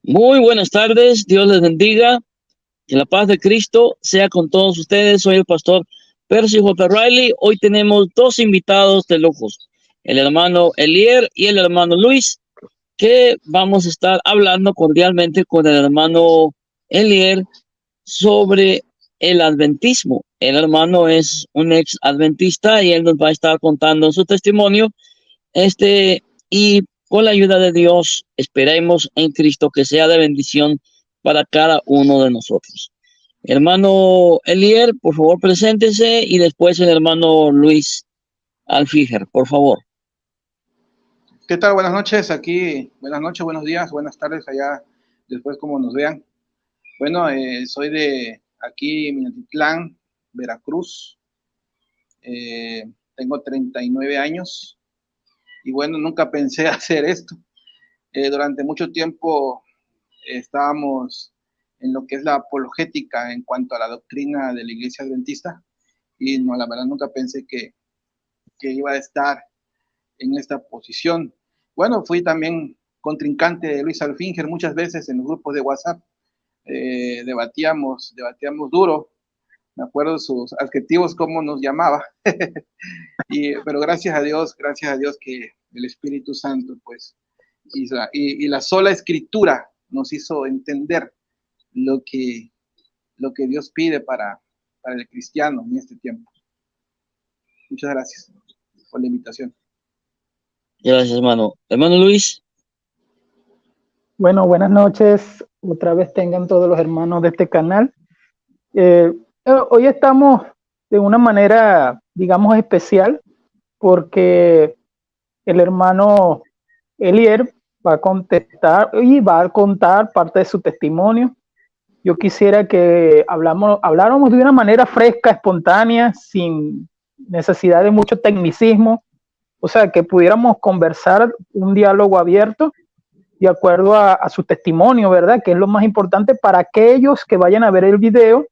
Muy buenas tardes, Dios les bendiga, que la paz de Cristo sea con todos ustedes. Soy el pastor Percy J. Riley. Hoy tenemos dos invitados de lujos, el hermano Elier y el hermano Luis, que vamos a estar hablando cordialmente con el hermano Elier sobre el adventismo. El hermano es un ex adventista y él nos va a estar contando su testimonio. Y con la ayuda de Dios, esperemos en Cristo que sea de bendición para cada uno de nosotros. Hermano Elier, por favor, preséntese y después el hermano Luis Alfiger, por favor. ¿Qué tal? Buenas noches, aquí, buenas noches, buenos días, buenas tardes allá, después como nos vean. Bueno, soy de aquí, Minatitlán, Veracruz. Tengo 39 años y bueno, nunca pensé hacer esto. Durante mucho tiempo estábamos en lo que es la apologética en cuanto a la doctrina de la Iglesia Adventista y no, la verdad nunca pensé que iba a estar en esta posición. Bueno, fui también contrincante de Luis Alfinger muchas veces en los grupos de WhatsApp. Debatíamos duro. Me acuerdo sus adjetivos, cómo nos llamaba. Pero gracias a Dios que el Espíritu Santo, pues, y la sola Escritura nos hizo entender lo que Dios pide para el cristiano en este tiempo. Muchas gracias por la invitación. Gracias, hermano. Hermano Luis. Bueno, buenas noches. Otra vez tengan todos los hermanos de este canal. Hoy estamos de una manera, digamos, especial, porque el hermano Elier va a contestar y va a contar parte de su testimonio. Yo quisiera que habláramos de una manera fresca, espontánea, sin necesidad de mucho tecnicismo, o sea, que pudiéramos conversar un diálogo abierto de acuerdo a su testimonio, ¿verdad? Que es lo más importante para aquellos que vayan a ver el video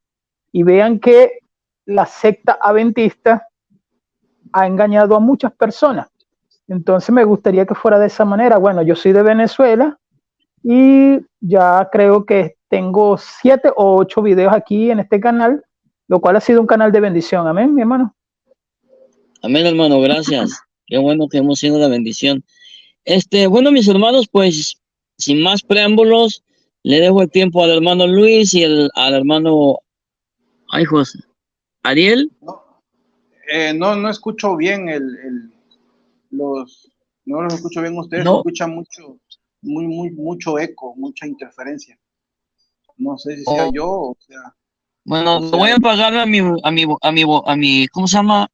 y vean que la secta adventista ha engañado a muchas personas. Entonces me gustaría que fuera de esa manera. Bueno, yo soy de Venezuela y ya creo que tengo 7 o 8 videos aquí en este canal, lo cual ha sido un canal de bendición. Amén, mi hermano. Amén, hermano, gracias. Qué bueno que hemos sido de bendición. Bueno, mis hermanos, pues sin más preámbulos, le dejo el tiempo al hermano Luis y al hermano, José, Ariel. No escucho bien no los escucho bien ustedes, no. Escucha mucho eco, mucha interferencia. No sé si sea yo o sea. Bueno, voy a apagar a mi, ¿cómo se llama?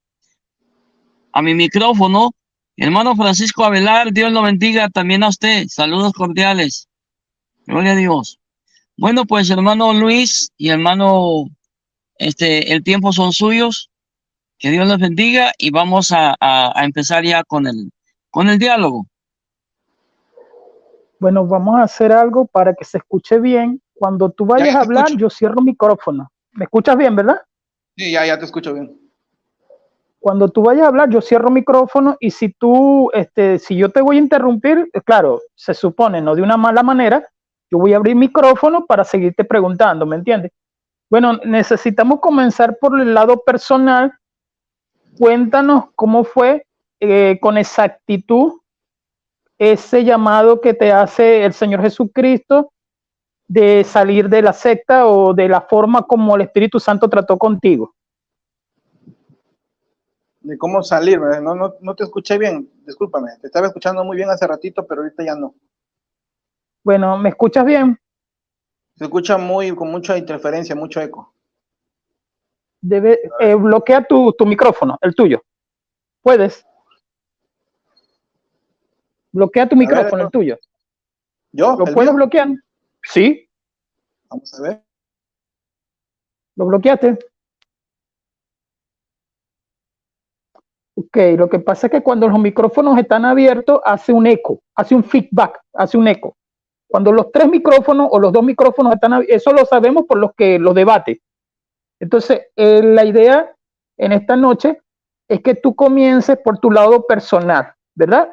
A mi micrófono. Hermano Francisco Avelar, Dios lo bendiga también a usted. Saludos cordiales. Gloria a Dios. Bueno, pues hermano Luis y hermano, el tiempo son suyos. Que Dios los bendiga y vamos a empezar ya con el diálogo. Bueno, vamos a hacer algo para que se escuche bien. Cuando tú vayas a hablar, yo cierro el micrófono. ¿Me escuchas bien, verdad? Sí, ya te escucho bien. Cuando tú vayas a hablar, yo cierro el micrófono y si yo te voy a interrumpir, claro, se supone, no de una mala manera, yo voy a abrir micrófono para seguirte preguntando, ¿me entiendes? Bueno, necesitamos comenzar por el lado personal. Cuéntanos cómo fue con exactitud ese llamado que te hace el Señor Jesucristo de salir de la secta o de la forma como el Espíritu Santo trató contigo. De cómo salir, no te escuché bien, discúlpame, te estaba escuchando muy bien hace ratito, pero ahorita ya no. Bueno, ¿me escuchas bien? Se escucha con mucha interferencia, mucho eco. Bloquea tu micrófono, el tuyo. ¿Puedes? Bloquea tu micrófono, el tuyo. ¿Yo? ¿Lo puedes bloquear? Sí. Vamos a ver. ¿Lo bloqueaste? Ok, lo que pasa es que cuando los micrófonos están abiertos, hace un eco, hace un feedback, hace un eco. Cuando los 3 micrófonos o los 2 micrófonos están abiertos, eso lo sabemos por los que lo debate. Entonces, la idea en esta noche es que tú comiences por tu lado personal, ¿verdad?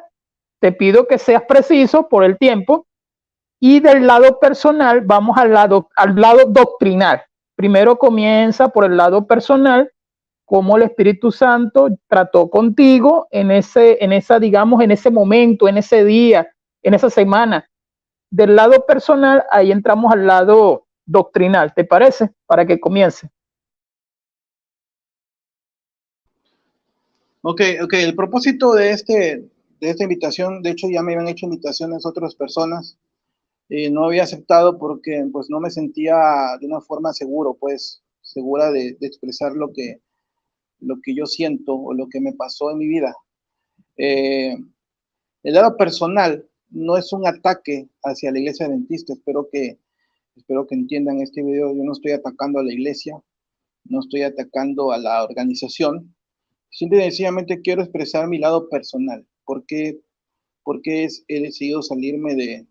Te pido que seas preciso por el tiempo Y del lado personal vamos al lado doctrinal. Primero comienza por el lado personal, cómo el Espíritu Santo trató contigo en ese momento, en ese día, en esa semana. Del lado personal, ahí entramos al lado doctrinal, ¿te parece? Para que comience. Ok, el propósito de esta invitación, de hecho ya me habían hecho invitaciones otras personas, no había aceptado porque pues no me sentía de una forma segura de expresar lo que yo siento o lo que me pasó en mi vida. El lado personal no es un ataque hacia la iglesia adventista, espero que entiendan este video. Yo no estoy atacando a la iglesia, no estoy atacando a la organización, simple y sencillamente quiero expresar mi lado personal. ¿Por qué he decidido salirme de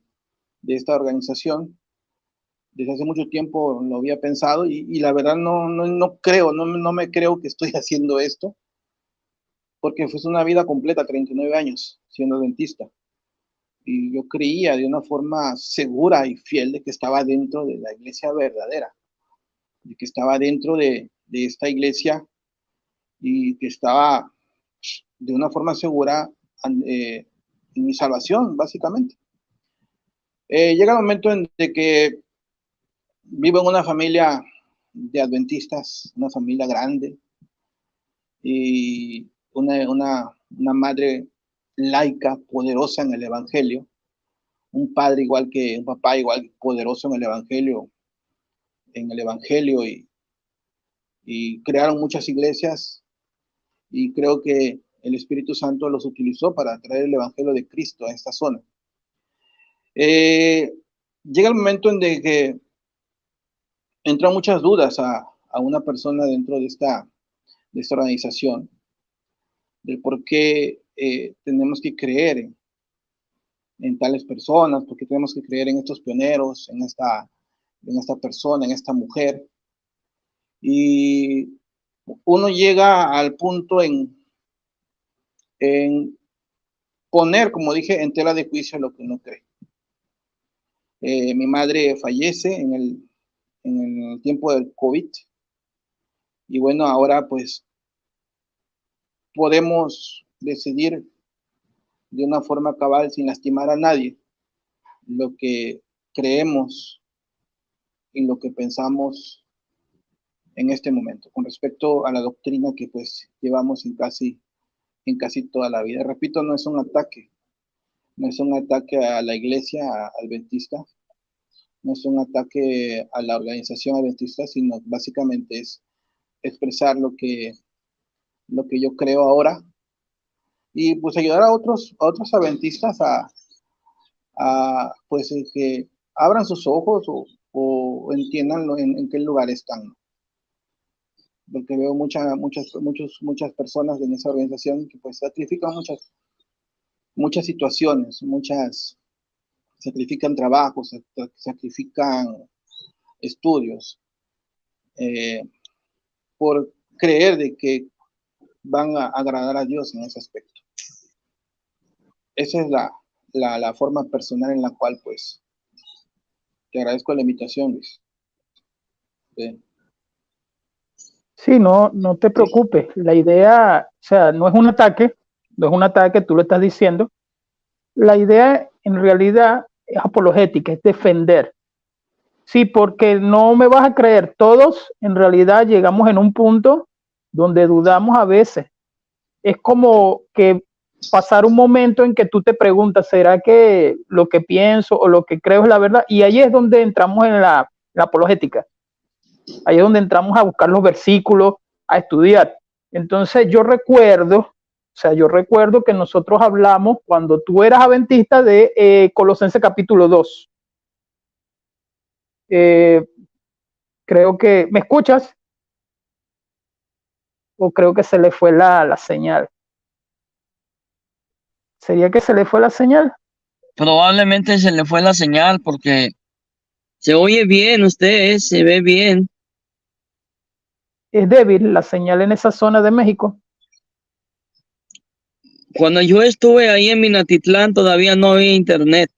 esta organización? Desde hace mucho tiempo lo había pensado y la verdad no me creo que estoy haciendo esto, porque fue una vida completa, 39 años siendo adventista. Y yo creía de una forma segura y fiel de que estaba dentro de la iglesia verdadera, de que estaba dentro de esta iglesia y que estaba de una forma segura en mi salvación, básicamente. Llega el momento en de que vivo en una familia de adventistas, una familia grande, y una madre laica, poderosa en el evangelio, un papá igual poderoso en el evangelio, y crearon muchas iglesias, y creo que el Espíritu Santo los utilizó para traer el evangelio de Cristo a esta zona. Llega el momento en de que entran muchas dudas a una persona dentro de esta organización, del por qué tenemos que creer en tales personas, por qué tenemos que creer en estos pioneros, en esta persona, en esta mujer. Y uno llega al punto en poner, como dije, en tela de juicio lo que uno cree. Mi madre fallece en el tiempo del COVID, y bueno, ahora pues podemos decidir de una forma cabal, sin lastimar a nadie, lo que creemos y lo que pensamos en este momento, con respecto a la doctrina que pues llevamos en casi toda la vida. Repito, no es un ataque a la iglesia adventista, no es un ataque a la organización adventista, sino básicamente es expresar lo que yo creo ahora, y pues ayudar a otros adventistas a pues que abran sus ojos o entiendan en qué lugar están. Porque veo muchas personas en esa organización que pues sacrifican muchas situaciones, sacrifican trabajos, sacrifican estudios, por creer de que van a agradar a Dios en ese aspecto. Esa es la forma personal en la cual pues te agradezco la invitación, Luis. Sí, no te preocupes. La idea, o sea, no es un ataque, tú lo estás diciendo. La idea en realidad es apologética, es defender. Sí, porque no me vas a creer, todos en realidad llegamos en un punto donde dudamos a veces. Es como que pasar un momento en que tú te preguntas, ¿será que lo que pienso o lo que creo es la verdad? Y ahí es donde entramos en la apologética. Ahí es donde entramos a buscar los versículos, a estudiar. Entonces yo recuerdo que nosotros hablamos cuando tú eras adventista de Colosenses capítulo 2. Creo que, ¿me escuchas? O creo que se le fue la señal. ¿Sería que se le fue la señal? Probablemente se le fue la señal porque se oye bien usted, se ve bien. Es débil la señal en esa zona de México. Cuando yo estuve ahí en Minatitlán todavía no había internet.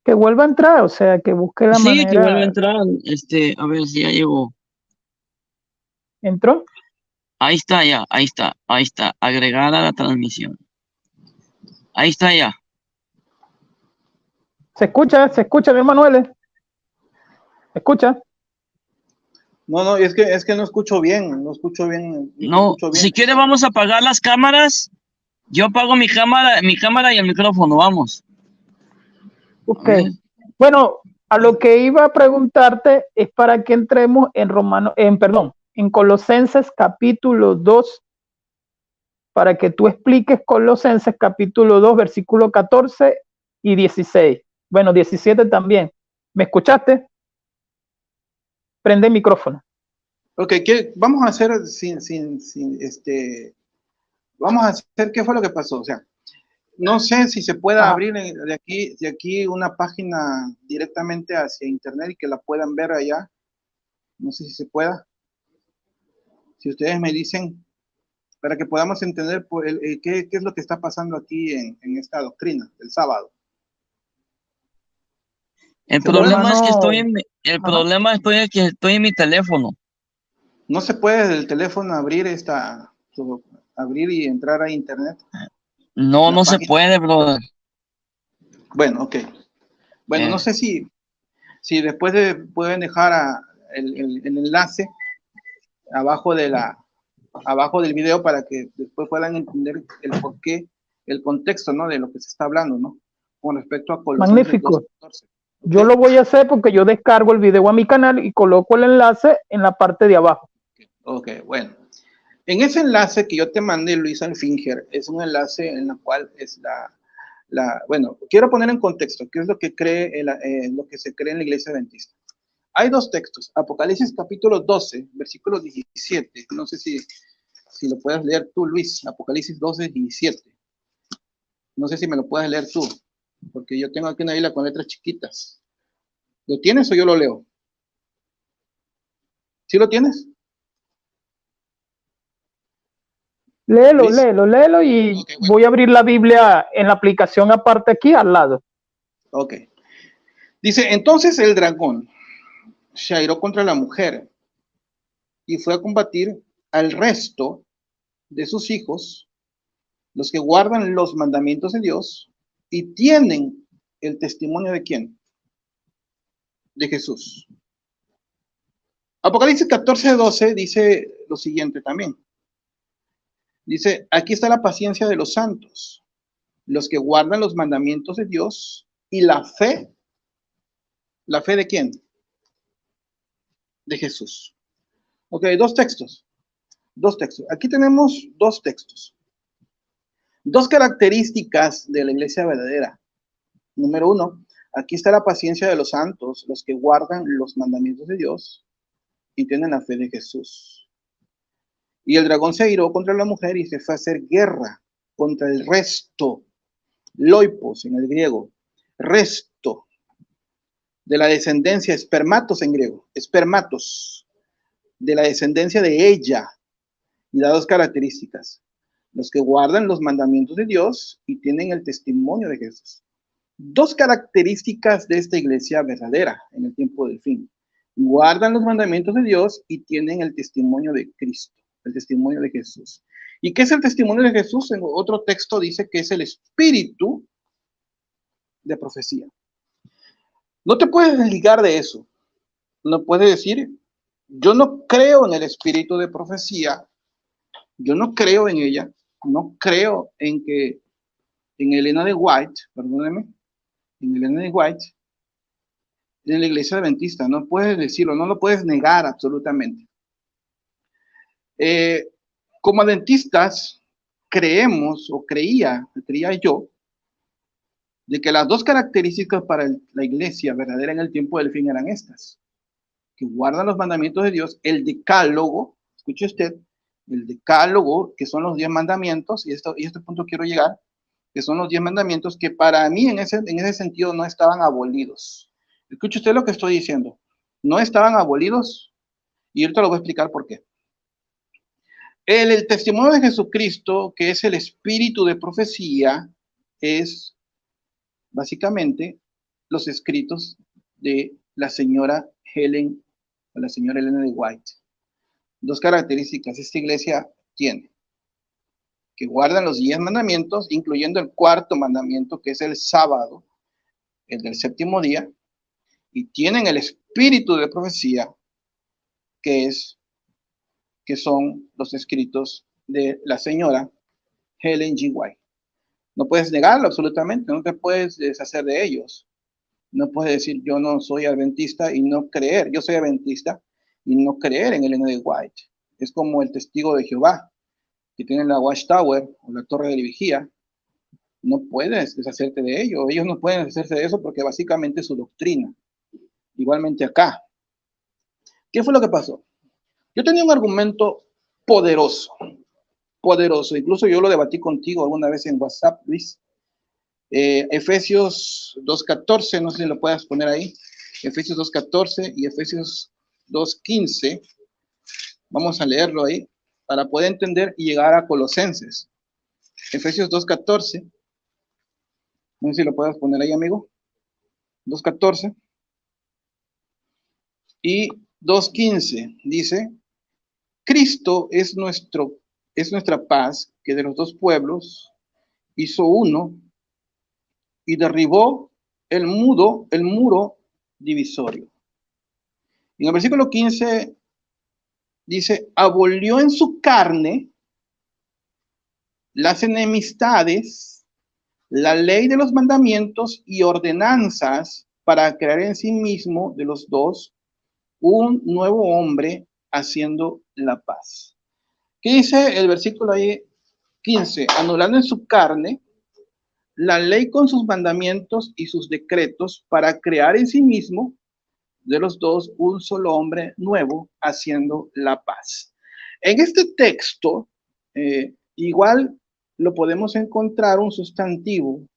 Que vuelva a entrar, o sea, que busque la Sí, que vuelve a manera. entrar. A ver si ya llegó. ¿Entró? Ahí está ya, ahí está. Agregar a la transmisión. Ahí está ya. Se escucha, mi Manuel. ¿Se escucha? No, es que no escucho bien, no escucho bien, no te No, escucho bien. si quiere vamos a apagar las cámaras. Yo apago mi cámara y el micrófono, vamos. A Ok. ver. Bueno, a lo que iba a preguntarte es para que entremos en Colosenses capítulo 2, para que tú expliques Colosenses capítulo 2, versículo 14 y 16. Bueno, 17 también. ¿Me escuchaste? Prende el micrófono. Ok, vamos a hacer vamos a hacer qué fue lo que pasó. O sea, no sé si se pueda abrir de aquí una página directamente hacia internet y que la puedan ver allá. No sé si se pueda. Si ustedes me dicen, para que podamos entender qué es lo que está pasando aquí en esta doctrina del sábado. El ¿Se puede? problema es que estoy en mi teléfono. No se puede desde el teléfono abrir abrir y entrar a internet. No, La no se página. puede, brother. Bueno, ok. Bueno, no sé si después pueden dejar el enlace abajo abajo del video para que después puedan entender el porqué, el contexto, ¿no? De lo que se está hablando, ¿no? Con respecto a Colosenses Magnífico. 2:14. Yo lo voy a hacer porque yo descargo el video a mi canal y coloco el enlace en la parte de abajo. Ok, bueno. En ese enlace que yo te mandé, Luis Alfinger, es un enlace en el cual es bueno, quiero poner en contexto qué es lo que lo que se cree en la iglesia adventista. Hay dos textos, Apocalipsis capítulo 12, versículo 17. No sé si lo puedes leer tú, Luis, Apocalipsis 12, 17. No sé si me lo puedes leer tú, porque yo tengo aquí una Biblia con letras chiquitas. ¿Lo tienes o yo lo leo? ¿Sí lo tienes? Léelo Luis. y Okay, bueno. voy a abrir la Biblia en la aplicación aparte aquí al lado. Ok. Dice, entonces el dragón se airó contra la mujer y fue a combatir al resto de sus hijos, los que guardan los mandamientos de Dios y tienen el testimonio de quién? De Jesús. Apocalipsis 14:12 dice lo siguiente también. Dice, aquí está la paciencia de los santos, los que guardan los mandamientos de Dios y la fe. ¿La fe de quién? De Jesús. Ok, dos textos. Aquí tenemos dos textos. Dos características de la iglesia verdadera. Número uno, aquí está la paciencia de los santos, los que guardan los mandamientos de Dios y tienen la fe de Jesús. Y el dragón se airó contra la mujer y se fue a hacer guerra contra el resto, loipos en el griego, resto de la descendencia, espermatos en griego, espermatos, de la descendencia de ella. Y da dos características: los que guardan los mandamientos de Dios y tienen el testimonio de Jesús. Dos características de esta iglesia verdadera en el tiempo del fin: guardan los mandamientos de Dios y tienen el testimonio de Cristo, el testimonio de Jesús. ¿Y qué es el testimonio de Jesús? En otro texto dice que es el espíritu de profecía. No te puedes desligar de eso. No puedes decir, yo no creo en el espíritu de profecía, yo no creo en ella, no creo en Elena de White, perdóneme, en Elena de White, en la iglesia adventista. No puedes decirlo, no lo puedes negar absolutamente. Como adventistas, creemos, o creía yo, de que las dos características para la iglesia verdadera en el tiempo del fin eran estas: que guardan los mandamientos de Dios, el decálogo, escuche usted, el decálogo, que son los 10 mandamientos, y este punto quiero llegar, que son los 10 mandamientos que para mí en ese sentido no estaban abolidos. Escuche usted lo que estoy diciendo. No estaban abolidos, y ahorita lo voy a explicar por qué. El testimonio de Jesucristo, que es el espíritu de profecía, es básicamente los escritos de la señora Helen, o la señora Elena de White. Dos características esta iglesia tiene: que guardan los 10 mandamientos, incluyendo el cuarto mandamiento, que es el sábado, el del séptimo día, y tienen el espíritu de profecía, que son los escritos de la señora Helen G. White. No puedes negarlo absolutamente, no te puedes deshacer de ellos. No puedes decir, yo no soy adventista y no creer. Yo soy adventista y no creer en Elena de White. Es como el testigo de Jehová, que tiene la Watchtower o la torre de vigía. No puedes deshacerte de ello. Ellos no pueden deshacerse de eso porque básicamente es su doctrina. Igualmente acá. ¿Qué fue lo que pasó? Yo tenía un argumento poderoso. Incluso yo lo debatí contigo alguna vez en WhatsApp, Luis. Efesios 2.14, no sé si lo puedas poner ahí. Efesios 2.14 y Efesios 2.15. Vamos a leerlo ahí para poder entender y llegar a Colosenses. Efesios 2.14. No sé si lo puedes poner ahí, amigo. 2.14. Y 2.15 dice: Cristo es nuestra paz, que de los dos pueblos hizo uno y derribó el muro divisorio. Y en el versículo 15 dice: abolió en su carne las enemistades, la ley de los mandamientos y ordenanzas, para crear en sí mismo de los dos un nuevo hombre, haciendo la paz. ¿Qué dice el versículo ahí 15? Anulando en su carne la ley con sus mandamientos y sus decretos, para crear en sí mismo de los dos un solo hombre nuevo, haciendo la paz. En este texto, igual lo podemos encontrar un sustantivo,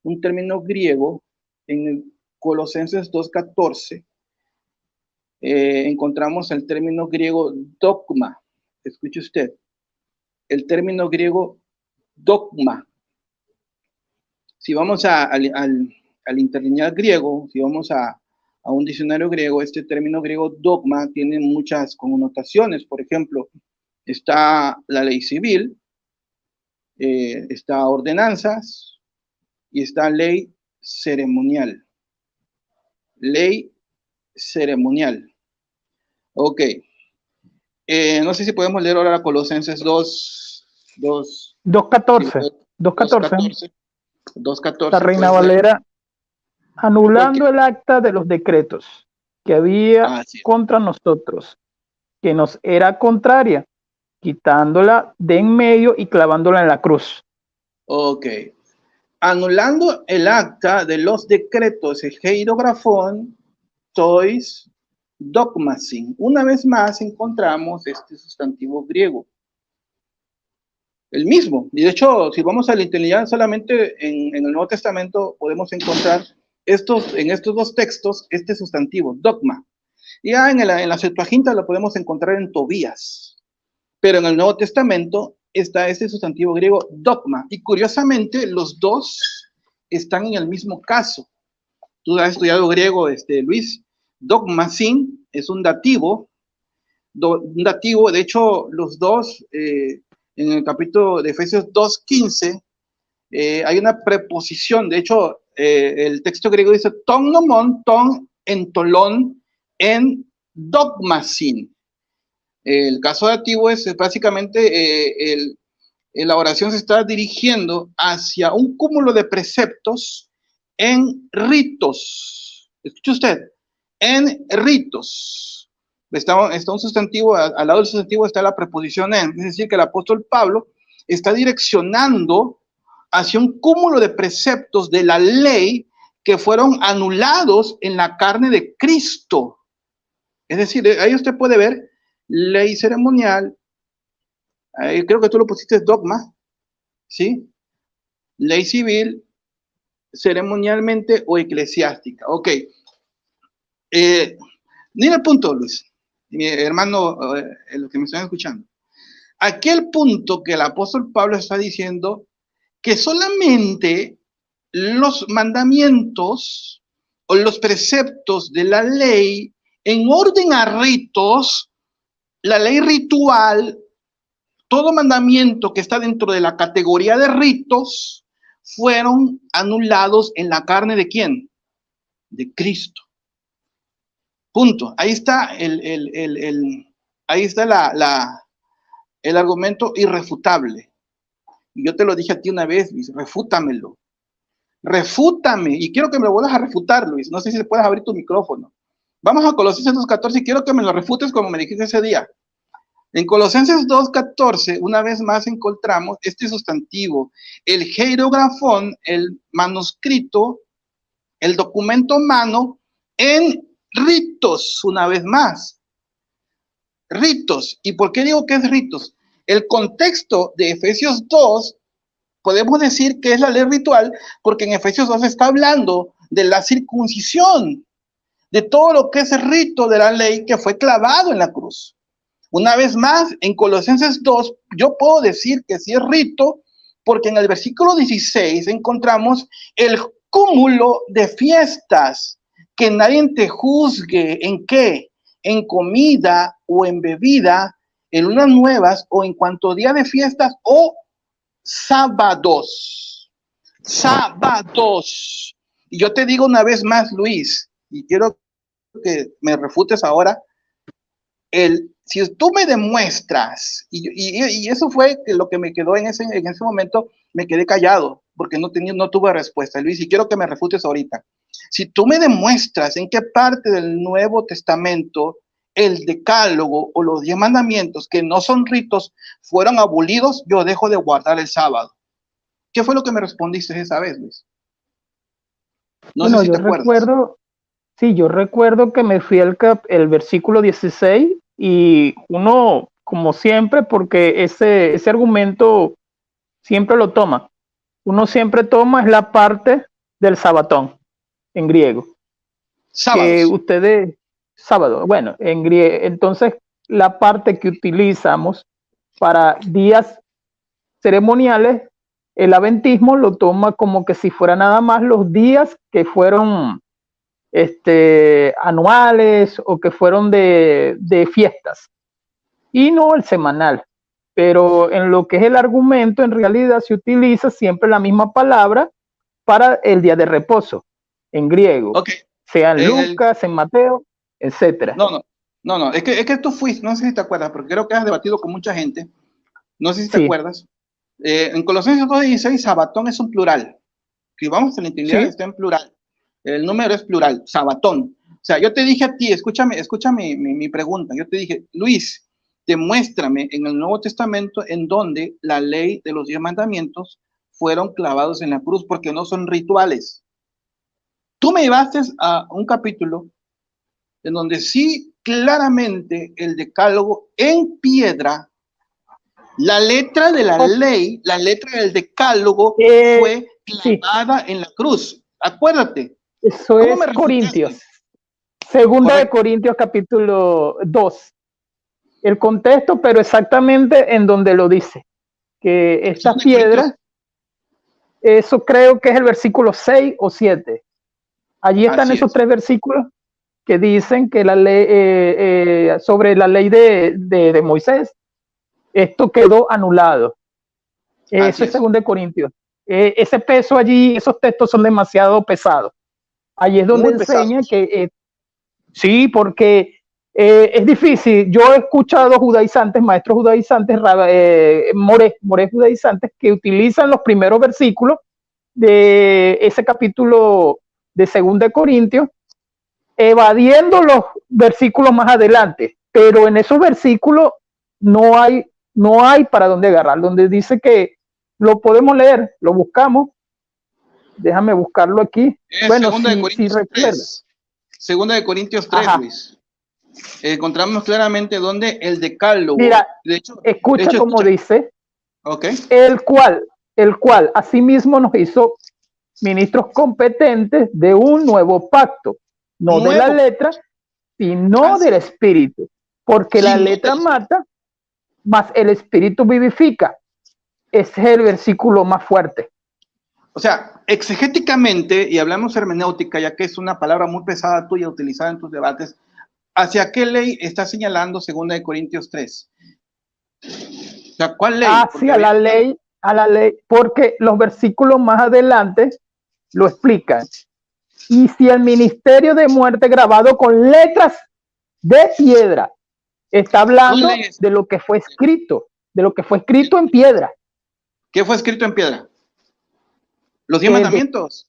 un término griego, en Colosenses 2.14. Encontramos el término griego dogma. Escuche usted, el término griego dogma. Si vamos al interlineal griego, si vamos a un diccionario griego, este término griego dogma tiene muchas connotaciones. Por ejemplo, está la ley civil, está ordenanzas y está ley ceremonial. Ley ceremonial. Ok. No sé si podemos leer ahora Colosenses 2.14. La Reina pues, Valera, anulando el acta de los decretos que había contra nosotros, que nos era contraria, quitándola de en medio y clavándola en la cruz. Ok. Anulando el acta de los decretos, heirografón, tois, dogmasin. Una vez más encontramos este sustantivo griego. El mismo. Y de hecho, si vamos a la interlineal, solamente en el Nuevo Testamento podemos encontrar en estos dos textos este sustantivo, dogma. Ya en la Septuaginta lo podemos encontrar en Tobías. Pero en el Nuevo Testamento está este sustantivo griego dogma. Y curiosamente, los dos están en el mismo caso. Tú has estudiado griego, Luis. Dogmasin es un dativo. De hecho, los dos, en el capítulo de Efesios 2.15, hay una preposición. De hecho, el texto griego dice ton nomon, ton entolón, en dogmasin. El caso dativo es básicamente la oración se está dirigiendo hacia un cúmulo de preceptos en ritos. Escuche usted, en ritos. Está un sustantivo, al lado del sustantivo está la preposición en, es decir, que el apóstol Pablo está direccionando hacia un cúmulo de preceptos de la ley que fueron anulados en la carne de Cristo. Es decir, ahí usted puede ver ley ceremonial, creo que tú lo pusiste dogma, ¿sí? Ley civil, ceremonialmente o eclesiástica. Ok. Mira el punto, Luis, mi hermano, los que me están escuchando. Aquí el punto que el apóstol Pablo está diciendo que solamente los mandamientos o los preceptos de la ley en orden a ritos, la ley ritual, todo mandamiento que está dentro de la categoría de ritos, fueron anulados en la carne ¿de quién? De Cristo. Punto. Ahí está ahí está el argumento irrefutable. Y yo te lo dije a ti una vez, Luis, refútamelo. Refútame. Y quiero que me lo vuelvas a refutar, Luis. No sé si puedes abrir tu micrófono. Vamos a Colosenses 2:14 y quiero que me lo refutes como me dijiste ese día. En Colosenses 2:14, una vez más encontramos este sustantivo, el hierografón, el manuscrito, el documento humano en ritos, una vez más. Ritos. ¿Y por qué digo que es ritos? El contexto de Efesios 2, podemos decir que es la ley ritual, porque en Efesios 2 está hablando de la circuncisión, de todo lo que es el rito de la ley que fue clavado en la cruz. Una vez más, en Colosenses 2, yo puedo decir que sí es rito, porque en el versículo 16 encontramos el cúmulo de fiestas, que nadie te juzgue en qué, en comida o en bebida, en unas nuevas o en cuanto día de fiestas o sábados. Sábados. Y yo te digo una vez más, Luis, y quiero que me refutes ahora, si tú me demuestras, y eso fue lo que me quedó en ese momento, me quedé callado, porque no tuve respuesta, Luis, y quiero que me refutes ahorita. Si tú me demuestras en qué parte del Nuevo Testamento el decálogo o los 10 mandamientos, que no son ritos, fueron abolidos, yo dejo de guardar el sábado. ¿Qué fue lo que me respondiste esa vez, Luis? No sé si te acuerdas. Sí, yo recuerdo que me fui al versículo 16 y uno, como siempre, porque ese argumento siempre lo toma. Uno siempre toma es la parte del sabatón, en griego. Sábados. Sábado, bueno, en griego. Entonces, la parte que utilizamos para días ceremoniales, el adventismo lo toma como que si fuera nada más los días que fueron anuales o que fueron de fiestas y no el semanal. Pero en lo que es el argumento, en realidad se utiliza siempre la misma palabra para el día de reposo en griego, sea en Lucas, en Mateo, etcétera. No, es que tú fuiste, no sé si te acuerdas, porque creo que has debatido con mucha gente, no sé si te acuerdas. En Colosenses 2:16, sabatón es un plural, que vamos a la intimidad, está en plural. El número es plural, sabatón. O sea, yo te dije a ti, escúchame mi pregunta. Yo te dije, Luis, demuéstrame en el Nuevo Testamento en donde la ley de los 10 mandamientos fueron clavados en la cruz, porque no son rituales. Tú me llevaste a un capítulo en donde sí claramente el decálogo en piedra, la letra de la ley, la letra del decálogo fue clavada en la cruz. Acuérdate. Eso es Corintios. Segunda de Corintios capítulo 2. El contexto, pero exactamente en donde lo dice. Que estas piedras, eso creo que es el versículo 6 o 7. Allí están esos 3 versículos que dicen que la ley, sobre la ley de Moisés, esto quedó anulado. Eso es segunda de Corintios. Ese peso allí, esos textos son demasiado pesados. Allí es donde enseña que sí, porque es difícil. Yo he escuchado judaizantes, maestros judaizantes, morés judaizantes, que utilizan los primeros versículos de ese capítulo de 2 de Corintios, evadiendo los versículos más adelante, pero en esos versículos no hay para dónde agarrar, donde dice que lo podemos leer, lo buscamos. Déjame buscarlo aquí. Bueno, si recuerdas. Segunda de Corintios 3, Luis. Encontramos claramente donde el decálogo. Mira, escucha cómo dice. El cual asimismo nos hizo ministros competentes de un nuevo pacto, no de la letra, sino del espíritu, porque la letra mata, mas el espíritu vivifica. Ese es el versículo más fuerte. O sea, exegéticamente, y hablamos hermenéutica, ya que es una palabra muy pesada tuya utilizada en tus debates, ¿hacia qué ley está señalando 2 Corintios 3? O sea, ¿cuál ley? Hacia la ley, porque los versículos más adelante lo explican. Y si el ministerio de muerte grabado con letras de piedra está hablando de lo que fue escrito, en piedra. ¿Qué fue escrito en piedra? Los 10 mandamientos,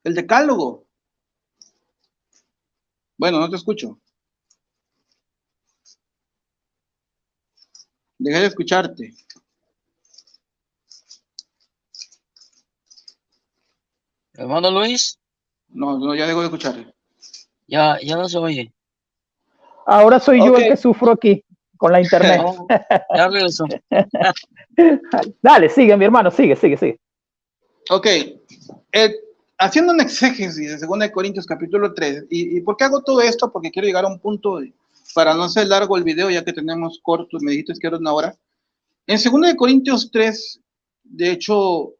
el decálogo. Bueno, no te escucho. Dejé de escucharte. Hermano Luis. No, ya dejo de escucharte. Ya no se oye. Ahora soy yo el que sufro aquí con la internet. No, ya regresó. Dale, sigue, mi hermano, sigue. Ok. Haciendo un exégesis de 2 Corintios capítulo 3. ¿Y por qué hago todo esto? Porque quiero llegar a un punto, para no hacer largo el video, ya que tenemos corto, me dijiste que era 1 hora. En 2 Corintios 3, de hecho,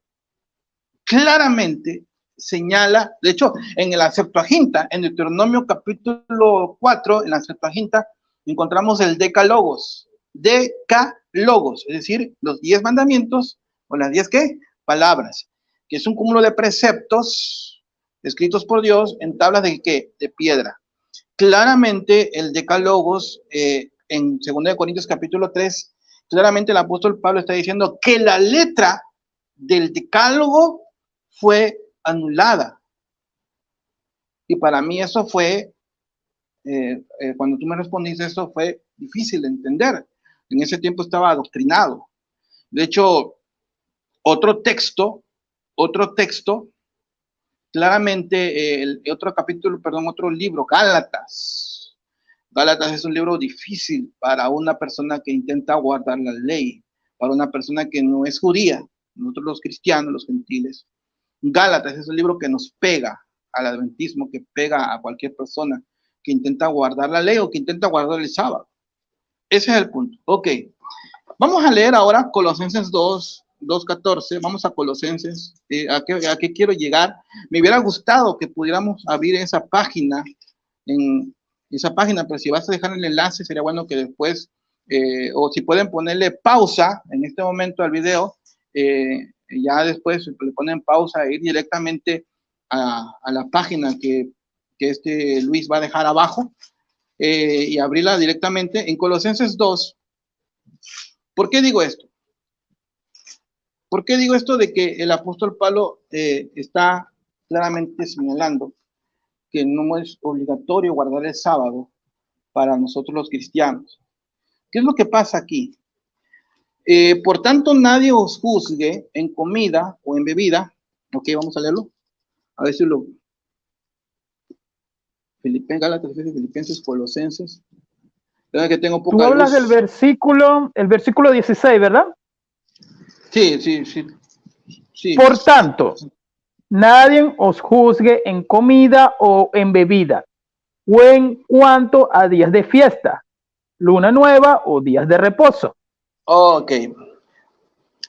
claramente señala, de hecho, en la Septuaginta, en Deuteronomio capítulo 4, en la Septuaginta, encontramos el Decalogos, es decir, los 10 mandamientos, o las 10 ¿qué? Palabras, que es un cúmulo de preceptos escritos por Dios en tablas de ¿qué? De piedra. Claramente el Decalogos, en 2 Corintios capítulo 3, claramente el apóstol Pablo está diciendo que la letra del Decálogo fue anulada. Y para mí eso fue, cuando tú me respondiste, eso fue difícil de entender. En ese tiempo estaba adoctrinado. De hecho, otro texto, claramente, otro libro, Gálatas. Gálatas es un libro difícil para una persona que intenta guardar la ley, para una persona que no es judía, nosotros los cristianos, los gentiles. Gálatas es un libro que nos pega al adventismo, que pega a cualquier persona que intenta guardar la ley o que intenta guardar el sábado. Ese es el punto. Ok, vamos a leer ahora Colosenses 2:14. Vamos a Colosenses. ¿A qué quiero llegar? Me hubiera gustado que pudiéramos abrir esa página, pero si vas a dejar el enlace, sería bueno que después, o si pueden ponerle pausa en este momento al video, ya después le ponen pausa e ir directamente a la página que Luis va a dejar abajo, y abrirla directamente en Colosenses 2. ¿Por qué digo esto? ¿Por qué digo esto de que el apóstol Pablo está claramente señalando que no es obligatorio guardar el sábado para nosotros los cristianos? ¿Qué es lo que pasa aquí? Por tanto, nadie os juzgue en comida o en bebida. Ok, vamos a leerlo. A ver si lo... Filipenses, Colosenses. Que tengo poca Tú hablas luz. del versículo 16, ¿verdad? Sí. Por tanto, nadie os juzgue en comida o en bebida, o en cuanto a días de fiesta, luna nueva o días de reposo. Ok.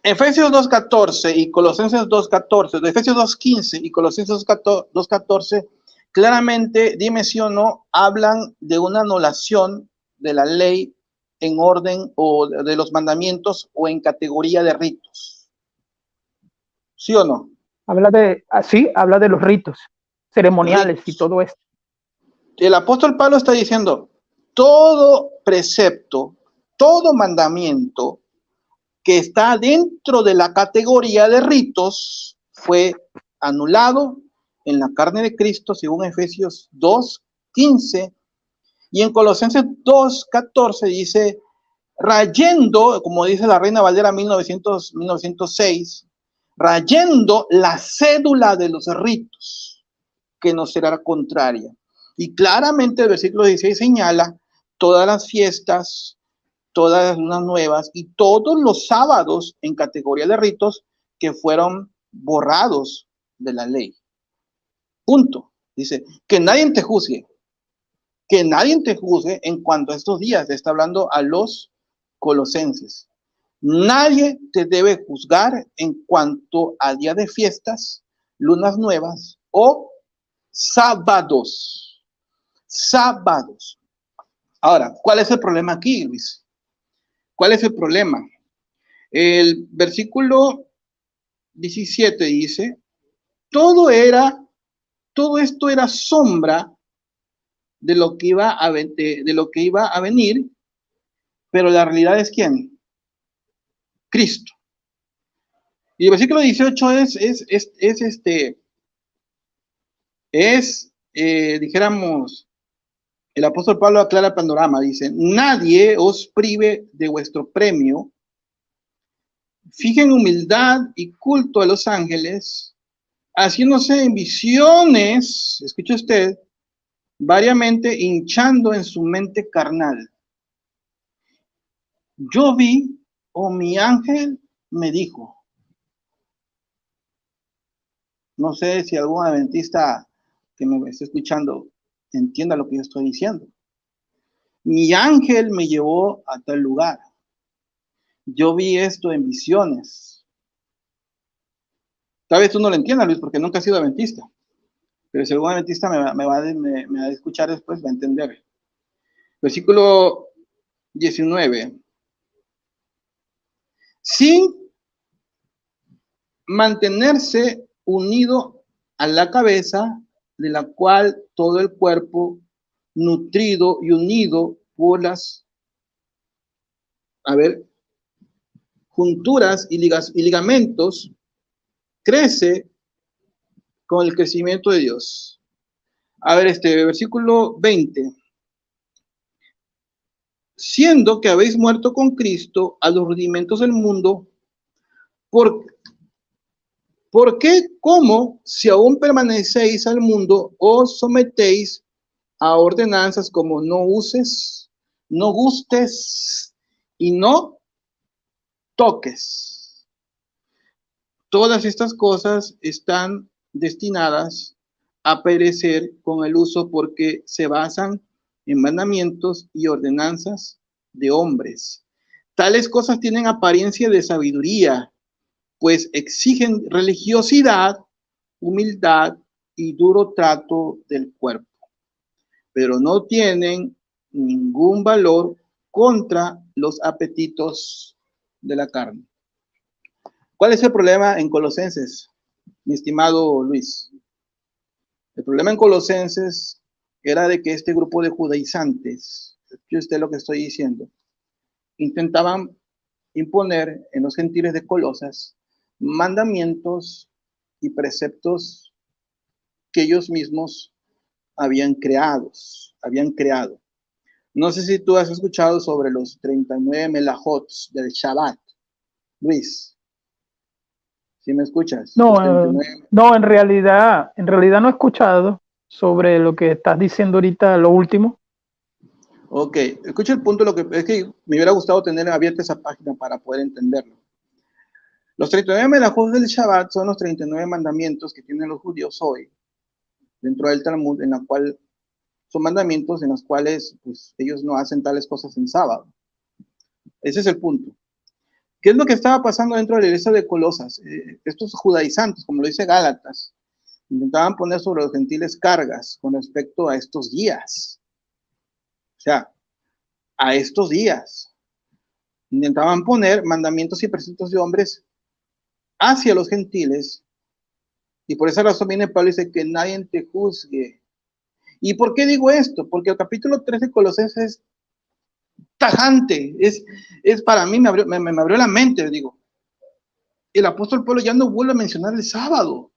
Efesios 2:14 y Colosenses 2:14, Efesios 2:15 y Colosenses 2:14, claramente, dime sí o no, hablan de una anulación de la ley en orden o de los mandamientos o en categoría de ritos. ¿Sí o no? Habla de los ritos ceremoniales y todo esto. El apóstol Pablo está diciendo, todo precepto, todo mandamiento que está dentro de la categoría de ritos fue anulado en la carne de Cristo, según Efesios 2:15, y en Colosenses 2:14 dice, rayendo, como dice la Reina Valera 1906, rayendo la cédula de los ritos, que nos será contraria. Y claramente el versículo 16 señala todas las fiestas, todas las lunas nuevas y todos los sábados en categoría de ritos que fueron borrados de la ley. Punto. Dice, que nadie te juzgue en cuanto a estos días. Está hablando a los colosenses. Nadie te debe juzgar en cuanto a día de fiestas, lunas nuevas o sábados. Sábados. Ahora, ¿cuál es el problema aquí, Luis? ¿Cuál es el problema? El versículo 17 dice, todo esto era sombra de lo que iba a venir, pero la realidad es ¿quién? Cristo. Y el versículo 18 dijéramos, el apóstol Pablo aclara el panorama, dice, nadie os prive de vuestro premio, fijen humildad y culto a los ángeles, haciéndose en visiones, escuche usted, variamente hinchando en su mente carnal. Yo vi, o mi ángel me dijo. No sé si algún adventista que me esté escuchando entienda lo que yo estoy diciendo. Mi ángel me llevó a tal lugar. Yo vi esto en visiones. Tal vez tú no lo entiendas, Luis, porque nunca has sido adventista. Pero si algún adventista me va a escuchar después, va a entender. Versículo 19. Sin mantenerse unido a la cabeza, de la cual todo el cuerpo, nutrido y unido por las, junturas y ligamentos, crece con el crecimiento de Dios. Versículo 20. Siendo que habéis muerto con Cristo a los rudimentos del mundo, ¿por qué, cómo, si aún permanecéis al mundo, os sometéis a ordenanzas como no uses, no gustes y no toques? Todas estas cosas están destinadas a perecer con el uso porque se basan en mandamientos y ordenanzas de hombres. Tales cosas tienen apariencia de sabiduría, pues exigen religiosidad, humildad y duro trato del cuerpo, pero no tienen ningún valor contra los apetitos de la carne. ¿Cuál es el problema en Colosenses, mi estimado Luis? El problema en Colosenses era de que este grupo de judaizantes, yo sé lo que estoy diciendo, intentaban imponer en los gentiles de Colosas mandamientos y preceptos que ellos mismos habían creado. No sé si tú has escuchado sobre los 39 melahots del Shabbat, Luis. ¿Sí me escuchas? No, en realidad no he escuchado sobre lo que estás diciendo ahorita, lo último. Ok, escucha el punto, es que me hubiera gustado tener abierta esa página para poder entenderlo. Los 39 melajot del Shabbat son los 39 mandamientos que tienen los judíos hoy, dentro del Talmud, en la cual son mandamientos en los cuales pues, ellos no hacen tales cosas en sábado. Ese es el punto. ¿Qué es lo que estaba pasando dentro de la iglesia de Colosas? Estos judaizantes, como lo dice Gálatas, intentaban poner sobre los gentiles cargas con respecto a estos días. O sea, a estos días. Intentaban poner mandamientos y preceptos de hombres hacia los gentiles. Y por esa razón viene Pablo y dice que nadie te juzgue. ¿Y por qué digo esto? Porque el capítulo 3 de Colosenses es tajante. Es para mí, me abrió la mente, digo. El apóstol Pablo ya no vuelve a mencionar el sábado.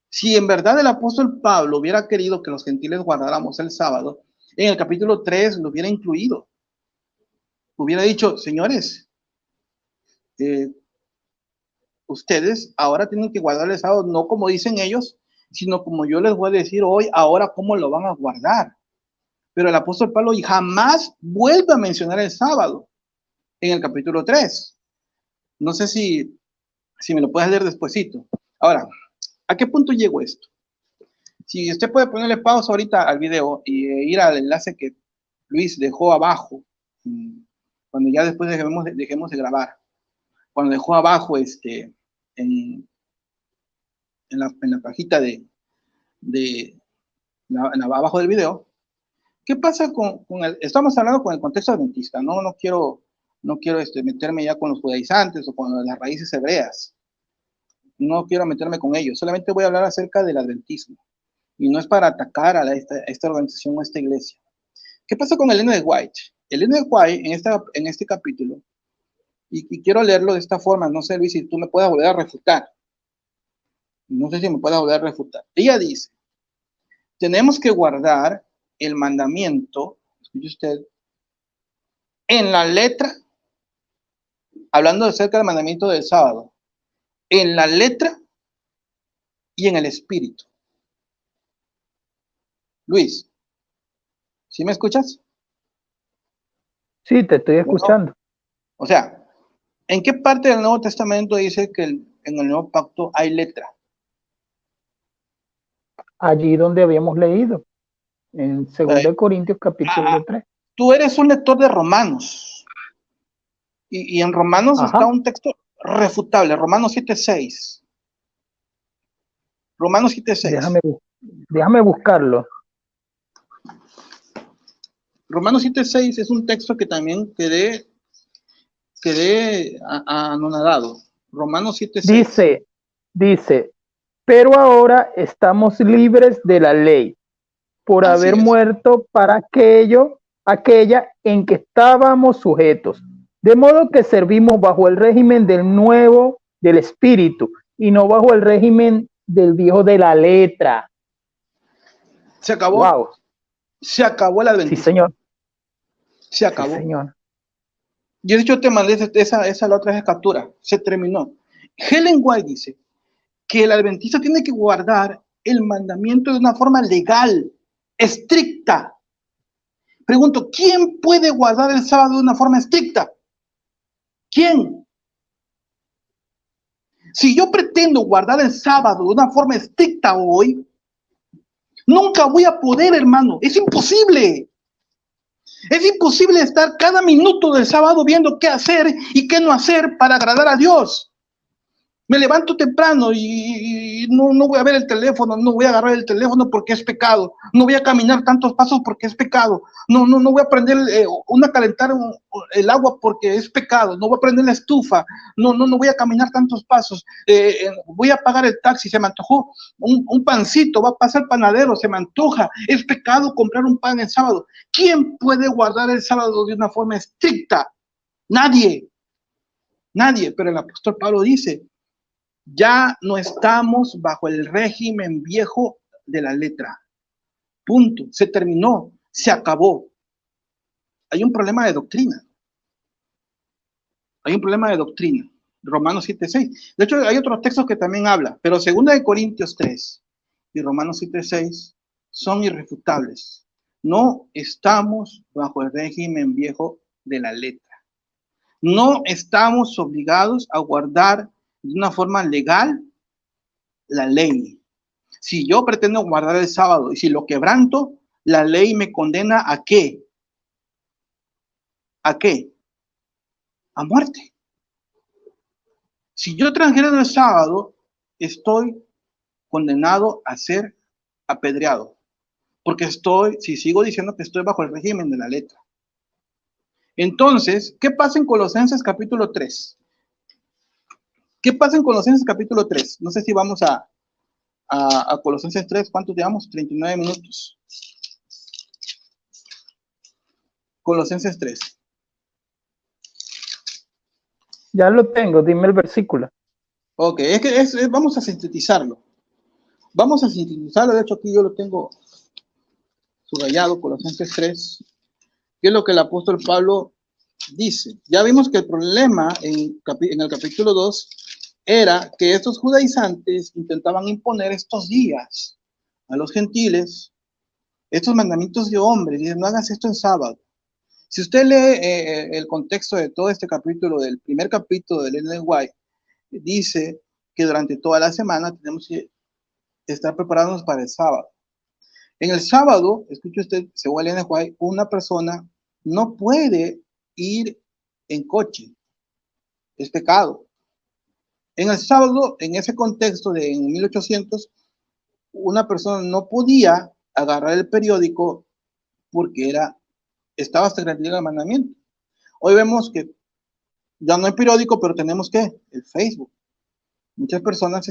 Si en verdad el apóstol Pablo hubiera querido que los gentiles guardáramos el sábado, en el capítulo 3 lo hubiera incluido. Hubiera dicho, señores, ustedes ahora tienen que guardar el sábado, no como dicen ellos, sino como yo les voy a decir hoy, ahora cómo lo van a guardar. Pero el apóstol Pablo jamás vuelve a mencionar el sábado en el capítulo 3. No sé si me lo puedes leer despuesito. Ahora, ¿a qué punto llegó esto? Si usted puede ponerle pausa ahorita al video y ir al enlace que Luis dejó abajo, cuando ya después dejemos de grabar, cuando dejó abajo en la cajita abajo del video, ¿qué pasa estamos hablando con el contexto adventista, ¿no? No quiero meterme ya con los judaizantes o con las raíces hebreas. No quiero meterme con ellos, solamente voy a hablar acerca del adventismo. Y no es para atacar a esta organización o a esta iglesia. ¿Qué pasa con Ellen White? Ellen White, en este capítulo, y quiero leerlo de esta forma, no sé, Luis, si tú me puedas volver a refutar. No sé si me puedas volver a refutar. Ella dice, tenemos que guardar el mandamiento, escuche usted, en la letra, hablando acerca del mandamiento del sábado, en la letra y en el espíritu. Luis, ¿sí me escuchas? Sí, te estoy escuchando. O sea, ¿en qué parte del Nuevo Testamento dice que en el Nuevo Pacto hay letra? Allí donde habíamos leído, en 2 Corintios capítulo 3. Tú eres un lector de Romanos. Y en Romanos está un texto refutable, Romanos 7:6. Romanos 7:6. Déjame buscarlo. Romanos 7:6 es un texto que también quedé anonadado. Romanos 7:6. Dice, pero ahora estamos libres de la ley, por haber muerto para aquella en que estábamos sujetos. De modo que servimos bajo el régimen del espíritu, y no bajo el régimen del viejo de la letra. Se acabó. Wow. Se acabó el adventismo. Sí, señor. Se acabó. Sí, señor. Yo de hecho te mandé la otra captura. Se terminó. Ellen White dice que el adventista tiene que guardar el mandamiento de una forma legal, estricta. Pregunto, ¿quién puede guardar el sábado de una forma estricta? ¿Quién? Si yo pretendo guardar el sábado de una forma estricta hoy, nunca voy a poder, hermano. Es imposible. Es imposible estar cada minuto del sábado viendo qué hacer y qué no hacer para agradar a Dios. Me levanto temprano y no voy a ver el teléfono, no voy a agarrar el teléfono porque es pecado. No voy a caminar tantos pasos porque es pecado. No voy a prender calentar el agua porque es pecado. No voy a prender la estufa. No voy a caminar tantos pasos. Voy a pagar el taxi, se me antojó un pancito, va a pasar el panadero, se me antoja. Es pecado comprar un pan el sábado. ¿Quién puede guardar el sábado de una forma estricta? Nadie. Nadie. Pero el apóstol Pablo dice, ya no estamos bajo el régimen viejo de la letra. Punto. Se terminó. Se acabó. Hay un problema de doctrina. Hay un problema de doctrina. Romanos 7:6. De hecho, hay otros textos que también habla, pero 2 Corintios 3 y Romanos 7:6 son irrefutables. No estamos bajo el régimen viejo de la letra. No estamos obligados a guardar de una forma legal la ley. Si yo pretendo guardar el sábado y si lo quebranto, la ley me condena ¿a qué? ¿A qué? A muerte. Si yo transgredo el sábado, estoy condenado a ser apedreado. Porque si sigo diciendo que estoy bajo el régimen de la letra. Entonces, ¿qué pasa en Colosenses capítulo 3? ¿Qué pasa en Colosenses capítulo 3? No sé si vamos a Colosenses 3, ¿cuánto llevamos? 39 minutos. Colosenses 3. Ya lo tengo, dime el versículo. Ok, vamos a sintetizarlo. Vamos a sintetizarlo, de hecho aquí yo lo tengo subrayado, Colosenses 3. ¿Qué es lo que el apóstol Pablo dice? Ya vimos que el problema en el capítulo 2 era que estos judaizantes intentaban imponer estos días a los gentiles, estos mandamientos de hombres, dicen, no hagas esto en sábado. Si usted lee el contexto de todo este capítulo, del primer capítulo de Ellen White, dice que durante toda la semana tenemos que estar preparados para el sábado. En el sábado, escuche usted, según Ellen White, una persona no puede ir en coche, es pecado. En el sábado, en ese contexto de en 1800, una persona no podía agarrar el periódico porque estaba transgrediendo el mandamiento. Hoy vemos que ya no hay periódico, pero tenemos ¿qué? El Facebook. Muchas personas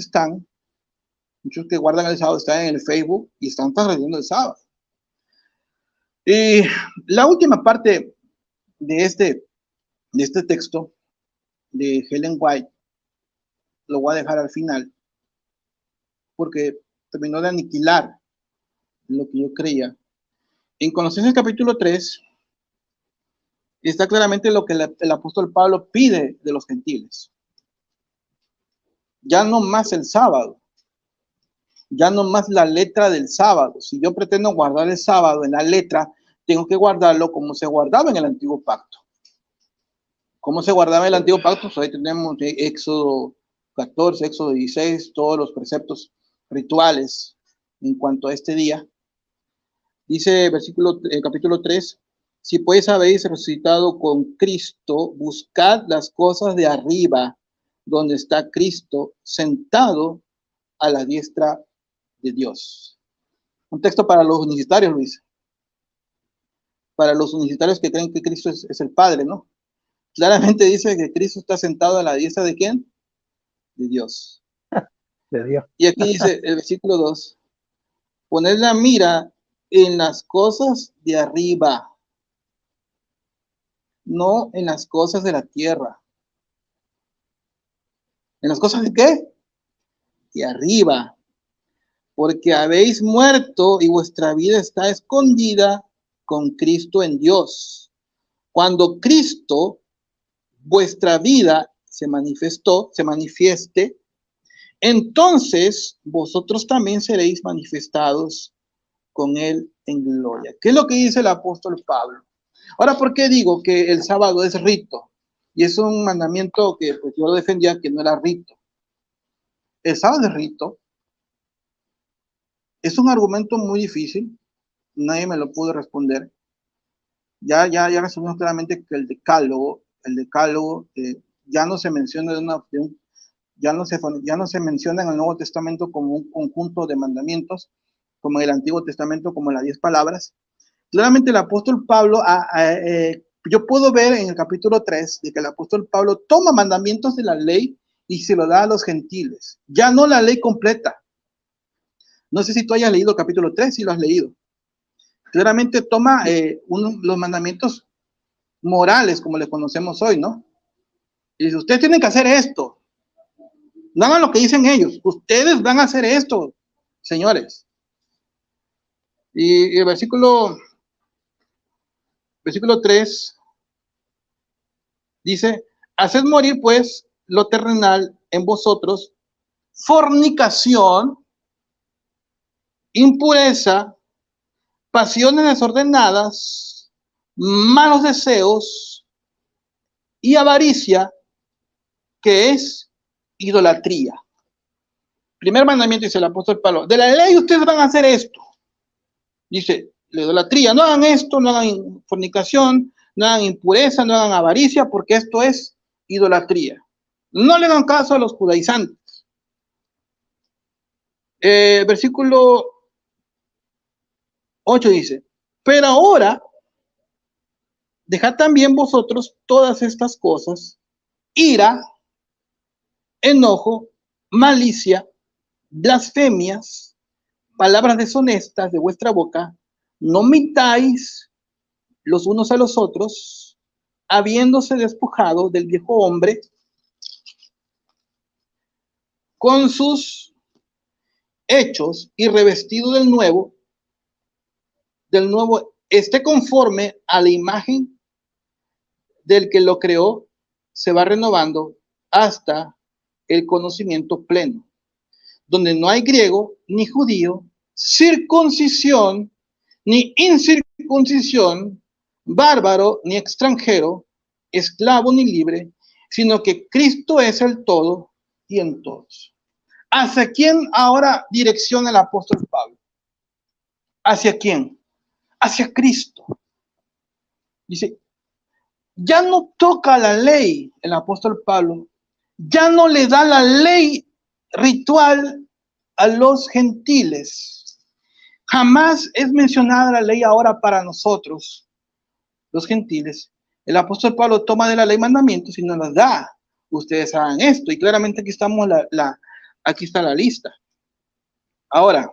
muchos que guardan el sábado están en el Facebook y están transgrediendo el sábado. Y la última parte de este texto de Ellen White lo voy a dejar al final porque terminó de aniquilar lo que yo creía. En Colosenses capítulo 3 está claramente lo que el apóstol Pablo pide de los gentiles. Ya no más el sábado, ya no más la letra del sábado. Si yo pretendo guardar el sábado en la letra, tengo que guardarlo como se guardaba en el antiguo pacto. ¿Cómo se guardaba en el antiguo pacto? Pues ahí tenemos Éxodo 14, Éxodo 16, todos los preceptos rituales en cuanto a este día. Dice capítulo 3, si pues habéis resucitado con Cristo, buscad las cosas de arriba, donde está Cristo sentado a la diestra de Dios. Un texto para los universitarios, Luis. Para los universitarios que creen que Cristo es el Padre, ¿no? Claramente dice que Cristo está sentado a la diestra de ¿quién? De Dios. De Dios. Y aquí dice el versículo 2, poned la mira en las cosas de arriba, no en las cosas de la tierra. ¿En las cosas de qué? De arriba. Porque habéis muerto y vuestra vida está escondida con Cristo en Dios. Cuando Cristo, vuestra vida, se manifieste, entonces vosotros también seréis manifestados con Él en gloria. ¿Qué es lo que dice el apóstol Pablo? Ahora, ¿por qué digo que el sábado es rito? Y es un mandamiento que pues, yo defendía que no era rito. El sábado es rito. Es un argumento muy difícil. Nadie me lo pudo responder. Ya resumimos claramente que el decálogo ya no se menciona ya no se menciona en el Nuevo Testamento como un conjunto de mandamientos, como en el Antiguo Testamento, como las 10 palabras. Claramente el apóstol Pablo, yo puedo ver en el capítulo 3 de que el apóstol Pablo toma mandamientos de la ley y se lo da a los gentiles. Ya no la ley completa. No sé si tú hayas leído el capítulo 3, si lo has leído. Claramente toma los mandamientos morales, como les conocemos hoy, ¿no? Y dice, ustedes tienen que hacer esto. No hagan lo que dicen ellos. Ustedes van a hacer esto, señores. Y el versículo 3 dice, haced morir pues lo terrenal en vosotros, fornicación, impureza, pasiones desordenadas, malos deseos y avaricia, que es idolatría. Primer mandamiento dice el apóstol Pablo, de la ley ustedes van a hacer esto. Dice, la idolatría, no hagan esto, no hagan fornicación, no hagan impureza, no hagan avaricia, porque esto es idolatría. No le hagan caso a los judaizantes. Versículo 8 dice, pero ahora, dejad también vosotros todas estas cosas, ira, enojo, malicia, blasfemias, palabras deshonestas de vuestra boca, no mintáis los unos a los otros, habiéndose despojado del viejo hombre con sus hechos y revestido del nuevo, esté conforme a la imagen del que lo creó, se va renovando hasta el conocimiento pleno, donde no hay griego ni judío, circuncisión ni incircuncisión, bárbaro ni extranjero, esclavo ni libre, sino que Cristo es el todo y en todos. ¿Hacia quién ahora direcciona el apóstol Pablo? ¿Hacia quién? Hacia Cristo. Dice, ya no toca la ley el apóstol Pablo, ya no le da la ley ritual a los gentiles. Jamás es mencionada la ley ahora para nosotros, los gentiles. El apóstol Pablo toma de la ley mandamientos y nos las da. Ustedes hagan esto. Y claramente aquí estamos aquí está la lista. Ahora,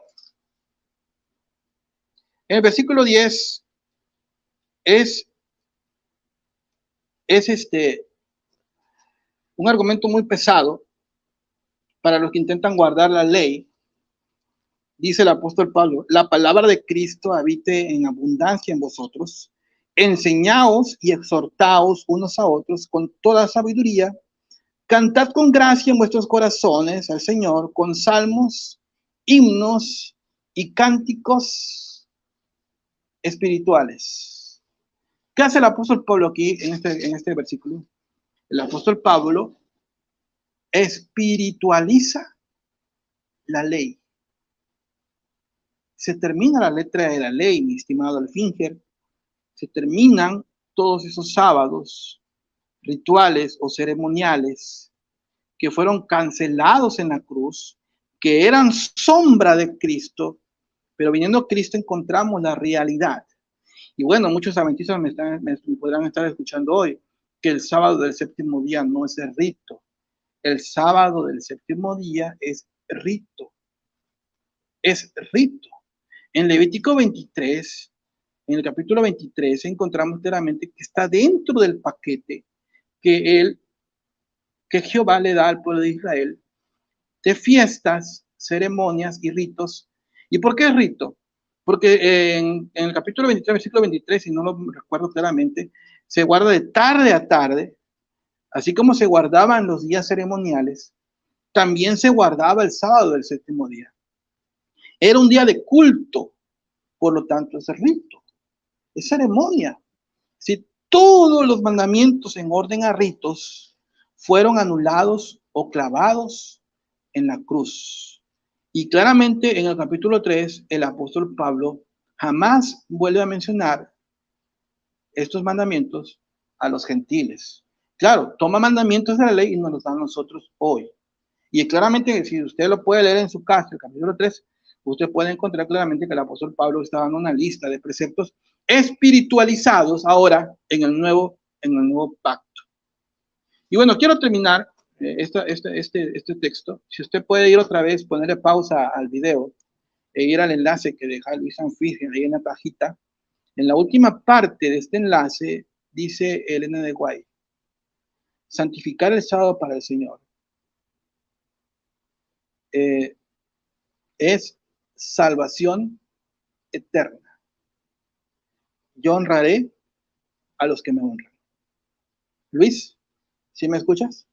en el versículo 10 es un argumento muy pesado para los que intentan guardar la ley. Dice el apóstol Pablo: la palabra de Cristo habite en abundancia en vosotros, enseñaos y exhortaos unos a otros con toda sabiduría, cantad con gracia en vuestros corazones al Señor con salmos, himnos y cánticos espirituales. ¿Qué hace el apóstol Pablo aquí en este versículo? El apóstol Pablo espiritualiza la ley. Se termina la letra de la ley, mi estimado Alfinger. Se terminan todos esos sábados rituales o ceremoniales que fueron cancelados en la cruz, que eran sombra de Cristo, pero viniendo Cristo encontramos la realidad. Y bueno, muchos adventistas me podrán estar escuchando hoy que el sábado del séptimo día no es el rito. El sábado del séptimo día es rito. Es rito. En Levítico 23, en el capítulo 23, encontramos claramente que está dentro del paquete que Jehová le da al pueblo de Israel de fiestas, ceremonias y ritos. ¿Y por qué es rito? Porque en el capítulo 23, versículo 23, si no lo recuerdo claramente, se guarda de tarde a tarde, así como se guardaban los días ceremoniales, también se guardaba el sábado del séptimo día. Era un día de culto, por lo tanto es rito, es ceremonia. Si todos los mandamientos en orden a ritos fueron anulados o clavados en la cruz. Y claramente en el capítulo 3, el apóstol Pablo jamás vuelve a mencionar estos mandamientos a los gentiles. Claro, toma mandamientos de la ley y nos los da a nosotros hoy. Y claramente, si usted lo puede leer en su casa, el capítulo 3, usted puede encontrar claramente que el apóstol Pablo está dando una lista de preceptos espiritualizados ahora en el nuevo pacto. Y bueno, quiero terminar este texto. Si usted puede ir otra vez, ponerle pausa al video e ir al enlace que deja Luis Sanfilgen ahí en la cajita. En la última parte de este enlace dice Elena de White: santificar el sábado para el Señor es salvación eterna. Yo honraré a los que me honran. Luis, ¿sí me escuchas?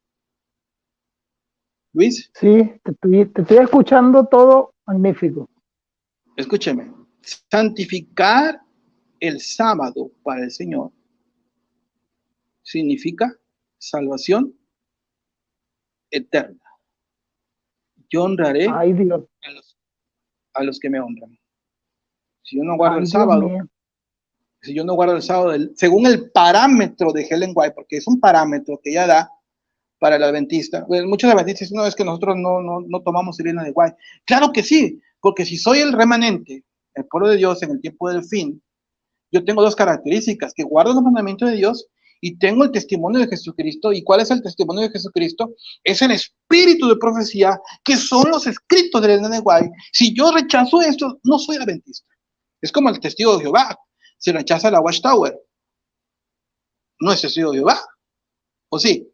Luis. Sí, te estoy escuchando todo magnífico. Escúcheme. Santificar el sábado para el Señor significa salvación eterna. Yo honraré a los que me honran. Si yo no guardo el sábado, según el parámetro de Ellen White, porque es un parámetro que ella da para el adventista. Pues muchos adventistas dicen: no, es que nosotros no tomamos Elena de White. Claro que sí, porque si soy el remanente, el pueblo de Dios en el tiempo del fin, yo tengo dos características: que guardo los mandamientos de Dios y tengo el testimonio de Jesucristo. ¿Y cuál es el testimonio de Jesucristo? Es el espíritu de profecía, que son los escritos de Elena de White. Si yo rechazo esto, no soy adventista. Es como el testigo de Jehová. Si rechaza la Watchtower, no es testigo de Jehová. ¿O sí?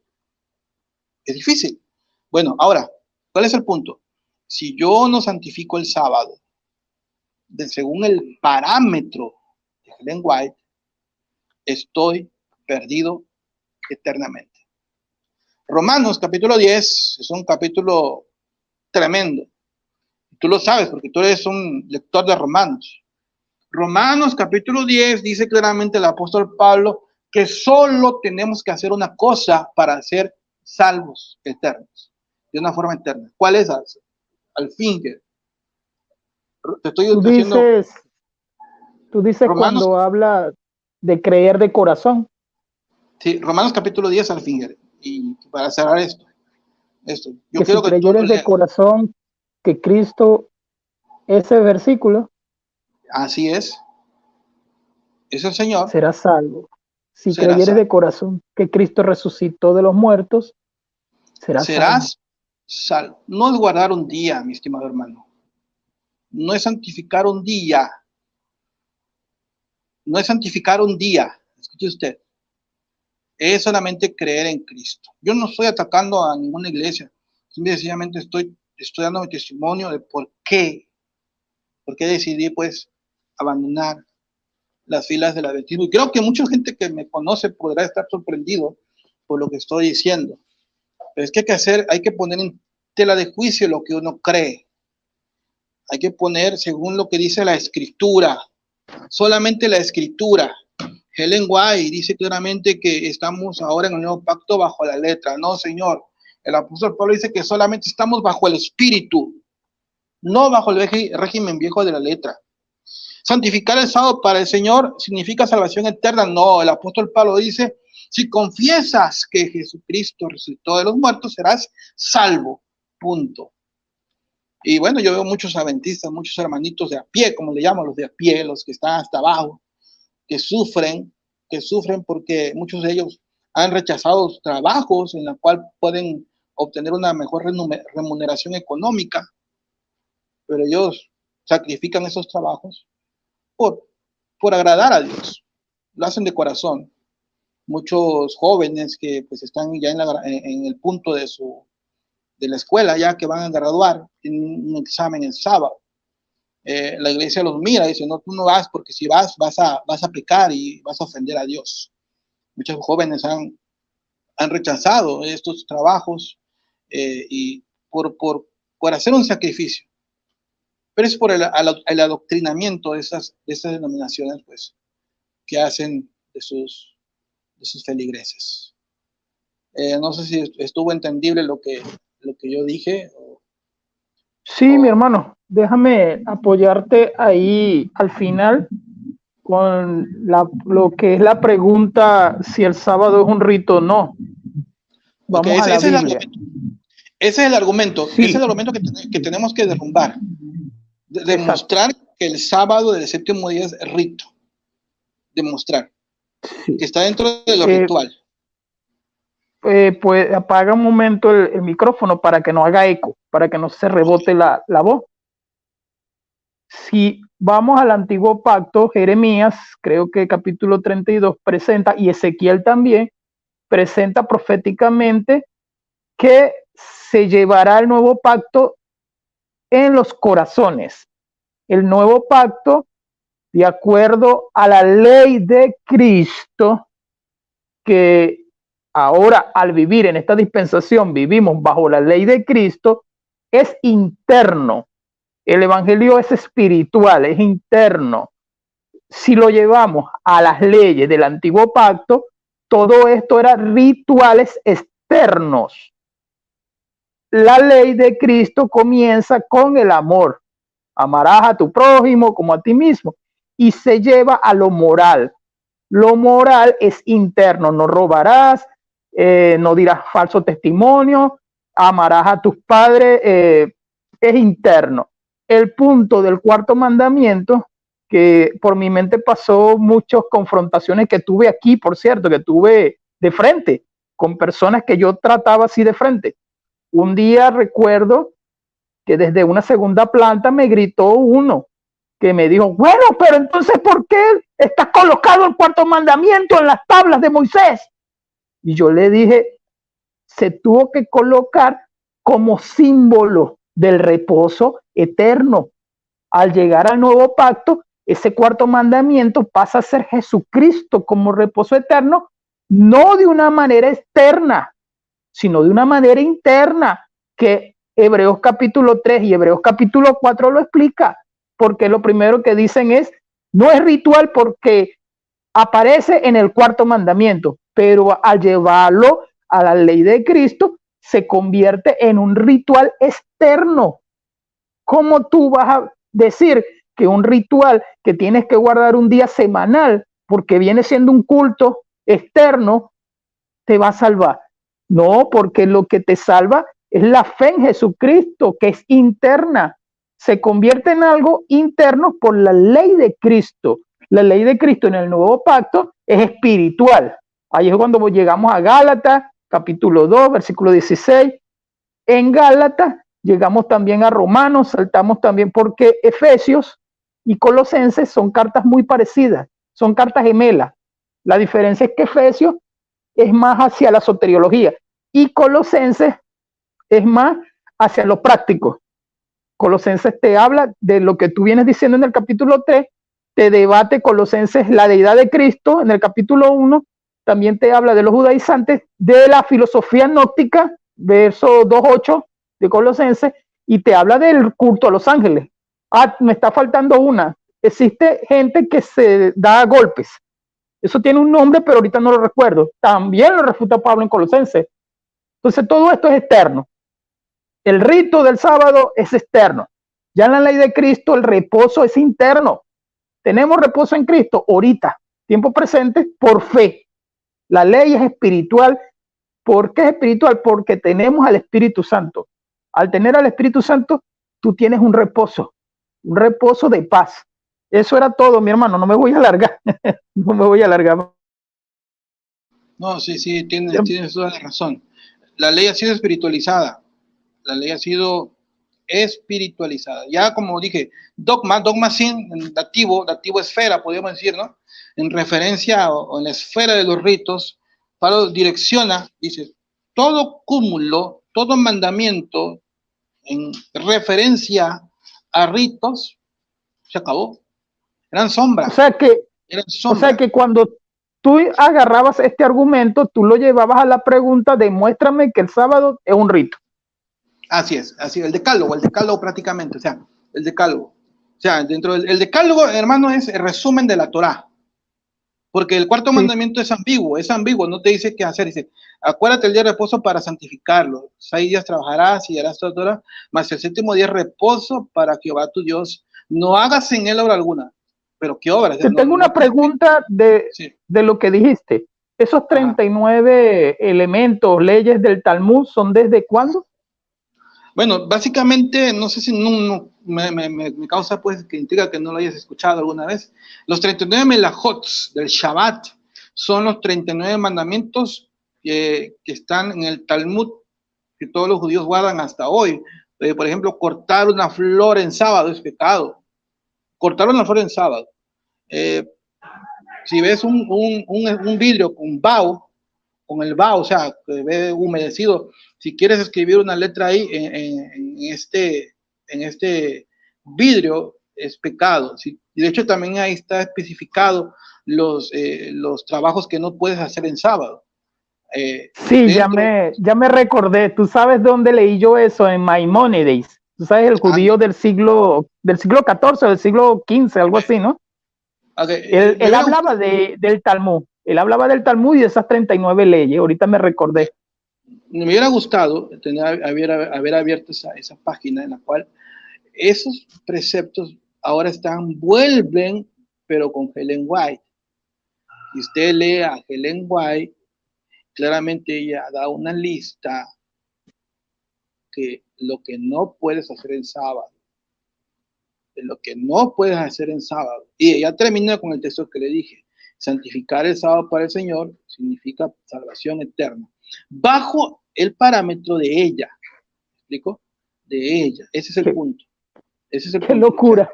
Es difícil. Bueno, ahora, ¿cuál es el punto? Si yo no santifico el sábado, según el parámetro de Ellen White, estoy perdido eternamente. Romanos capítulo 10 es un capítulo tremendo. Tú lo sabes porque tú eres un lector de Romanos. Romanos capítulo 10 dice claramente el apóstol Pablo que solo tenemos que hacer una cosa para ser salvos eternos, de una forma eterna. ¿Cuál es? Al fin que te estoy diciendo. Tú dices Romanos, cuando habla de creer de corazón. Sí, Romanos capítulo 10 al fin. Y para cerrar esto. Yo que quiero si que todos creyeres de lean. corazón que Cristo, ese versículo, Así es el Señor, serás salvo. Si serás creyeres de salvo. corazón que Cristo resucitó de los muertos, serás salvo. Serás salvo. No es guardar un día, mi estimado hermano. No es santificar un día. No es santificar un día. Escuche usted. Es solamente creer en Cristo. Yo no estoy atacando a ninguna iglesia. Sencillamente estoy dando mi testimonio de por qué decidí pues abandonar las filas del adventismo. Y creo que mucha gente que me conoce podrá estar sorprendido por lo que estoy diciendo. Pero es que hay que poner en tela de juicio lo que uno cree. Hay que poner según lo que dice la Escritura. Solamente la Escritura. Ellen White dice claramente que estamos ahora en el nuevo pacto bajo la letra. No, Señor. El apóstol Pablo dice que solamente estamos bajo el Espíritu, no bajo el régimen viejo de la letra. Santificar el sábado para el Señor significa salvación eterna. No, el apóstol Pablo dice, si confiesas que Jesucristo resucitó de los muertos, serás salvo. Punto. Y bueno, yo veo muchos adventistas, muchos hermanitos de a pie, como le llaman los de a pie, los que están hasta abajo, que sufren porque muchos de ellos han rechazado trabajos en los cuales pueden obtener una mejor remuneración económica, pero ellos sacrifican esos trabajos por agradar a Dios. Lo hacen de corazón. Muchos jóvenes que pues están ya en el punto de la escuela, ya que van a graduar, tienen un examen el sábado. La iglesia los mira y dice, no, tú no vas porque si vas a pecar y vas a ofender a Dios. Muchos jóvenes han rechazado estos trabajos y por hacer un sacrificio. Pero es por el adoctrinamiento de esas denominaciones pues, que hacen de sus feligreses. No sé si estuvo entendible lo que yo dije. Sí, mi hermano, déjame apoyarte ahí al final con lo que es la pregunta si el sábado es un rito o no. Vamos a la Biblia. Ese es el argumento. Sí. Ese es el argumento que tenemos que derrumbar. Demostrar que el sábado del séptimo día es rito. Demostrar que está dentro de lo ritual. Pues apaga un momento el micrófono para que no haga eco, para que no se rebote la voz. Si vamos al antiguo pacto, Jeremías, creo que capítulo 32 presenta, y Ezequiel también, presenta proféticamente que se llevará el nuevo pacto en los corazones. El nuevo pacto, de acuerdo a la ley de Cristo, que ahora al vivir en esta dispensación vivimos bajo la ley de Cristo, es interno. El evangelio es espiritual, es interno. Si lo llevamos a las leyes del antiguo pacto, todo esto era rituales externos. La ley de Cristo comienza con el amor. Amarás a tu prójimo como a ti mismo. Y se lleva a lo moral. Lo moral es interno. No robarás, no dirás falso testimonio, amarás a tus padres, es interno. El punto del cuarto mandamiento, que por mi mente pasó muchas confrontaciones que tuve aquí, por cierto, que tuve de frente con personas que yo trataba así de frente. Un día recuerdo que desde una segunda planta me gritó uno que me dijo, bueno, pero entonces ¿por qué está colocado el cuarto mandamiento en las tablas de Moisés? Y yo le dije, se tuvo que colocar como símbolo del reposo eterno. Al llegar al nuevo pacto, ese cuarto mandamiento pasa a ser Jesucristo como reposo eterno, no de una manera externa, sino de una manera interna, que Hebreos capítulo 3 y Hebreos capítulo 4 lo explica, porque lo primero que dicen es, no es ritual porque aparece en el cuarto mandamiento, pero al llevarlo a la ley de Cristo, se convierte en un ritual externo. ¿Cómo tú vas a decir que un ritual que tienes que guardar un día semanal, porque viene siendo un culto externo, te va a salvar. No, porque lo que te salva es la fe en Jesucristo, que es interna. Se convierte en algo interno por la ley de Cristo. La ley de Cristo en el nuevo pacto es espiritual. Ahí es cuando llegamos a Gálatas, capítulo 2, versículo 16. En Gálatas llegamos también a Romanos, saltamos también porque Efesios y Colosenses son cartas muy parecidas, son cartas gemelas. La diferencia es que Efesios es más hacia la soteriología y Colosenses es más hacia lo práctico. Colosenses te habla de lo que tú vienes diciendo en el capítulo 3, te debate Colosenses la deidad de Cristo en el capítulo 1, también te habla de los judaizantes, de la filosofía gnóstica, verso 2.8 de Colosenses, y te habla del culto a los ángeles. Ah, me está faltando una. Existe gente que se da golpes. Eso tiene un nombre, pero ahorita no lo recuerdo. También lo refuta Pablo en Colosenses. Entonces todo esto es externo. El rito del sábado es externo. Ya en la ley de Cristo el reposo es interno. Tenemos reposo en Cristo ahorita, tiempo presente, por fe. La ley es espiritual. ¿Por qué es espiritual? Porque tenemos al Espíritu Santo. Al tener al Espíritu Santo, tú tienes un reposo de paz. Eso era todo, mi hermano. No me voy a alargar. No me voy a alargar. No, sí, tienes toda la razón. La ley ha sido espiritualizada. La ley ha sido espiritualizada. Ya como dije, dogma sin dativo esfera, podríamos decir, ¿no? En referencia o en la esfera de los ritos, Pablo direcciona, dice, todo cúmulo, todo mandamiento en referencia a ritos, se acabó. Eran sombras. O sea que cuando tú agarrabas este argumento, tú lo llevabas a la pregunta, demuéstrame que el sábado es un rito. Así es, el decálogo prácticamente, o sea, el decálogo. O sea, dentro del decálogo, hermano, es el resumen de la Torá. Porque el cuarto mandamiento es ambiguo, no te dice qué hacer. Dice, acuérdate el día de reposo para santificarlo. 6 días trabajarás y harás toda Torá, mas el séptimo día es reposo para Jehová tu Dios. No hagas en él obra alguna. Pero ¿qué obra? Te tengo una pregunta de lo que dijiste. ¿Esos 39 elementos, leyes del Talmud, son desde cuándo? Bueno, básicamente, no sé si me causa pues que intriga que no lo hayas escuchado alguna vez. Los 39 melahots del Shabbat son los 39 mandamientos que están en el Talmud, que todos los judíos guardan hasta hoy. Por ejemplo, cortar una flor en sábado es pecado. Cortar una flor en sábado. Si ves un vidrio con el vaho, o sea, que ve humedecido, si quieres escribir una letra ahí en este vidrio, es pecado. ¿Sí? Y de hecho también ahí está especificado los trabajos que no puedes hacer en sábado. Sí, ya me recordé. ¿Tú sabes dónde leí yo eso? En Maimónides. Tú sabes, el judío del siglo XIV, del siglo XV, algo así, ¿no? Okay. Él hablaba del Talmud. Él hablaba del Talmud y de esas 39 leyes. Ahorita me recordé. Me hubiera gustado haber abierto esa página en la cual esos preceptos ahora vuelven, pero con Ellen White. Si usted lee a Ellen White, claramente ella da una lista que lo que no puedes hacer en sábado, de lo que no puedes hacer en sábado. Y ella termina con el texto que le dije. Santificar el sábado para el Señor significa salvación eterna. Bajo el parámetro de ella. ¿Me explico? De ella. Ese es el punto. Qué locura.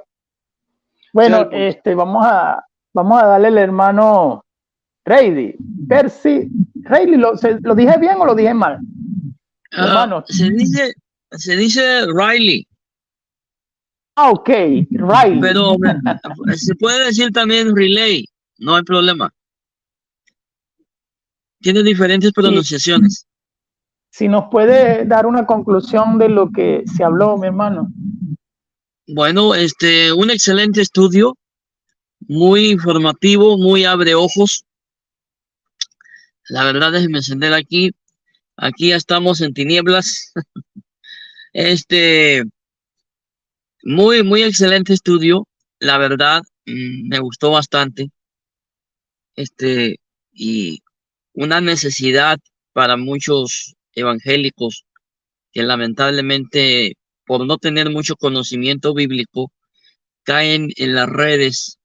Bueno, vamos a darle al hermano Reilly. Percy, Reilly, ¿lo dije bien o lo dije mal? Hermano. Se dice Riley. Ok, Riley. Pero se puede decir también Relay, no hay problema. Tiene diferentes pronunciaciones. Si nos puede dar una conclusión de lo que se habló, mi hermano. Bueno, un excelente estudio, muy informativo, muy abre ojos. La verdad, déjenme encender aquí. Aquí ya estamos en tinieblas. Muy excelente estudio. La verdad, me gustó bastante. Y una necesidad para muchos evangélicos que lamentablemente, por no tener mucho conocimiento bíblico, caen en las redes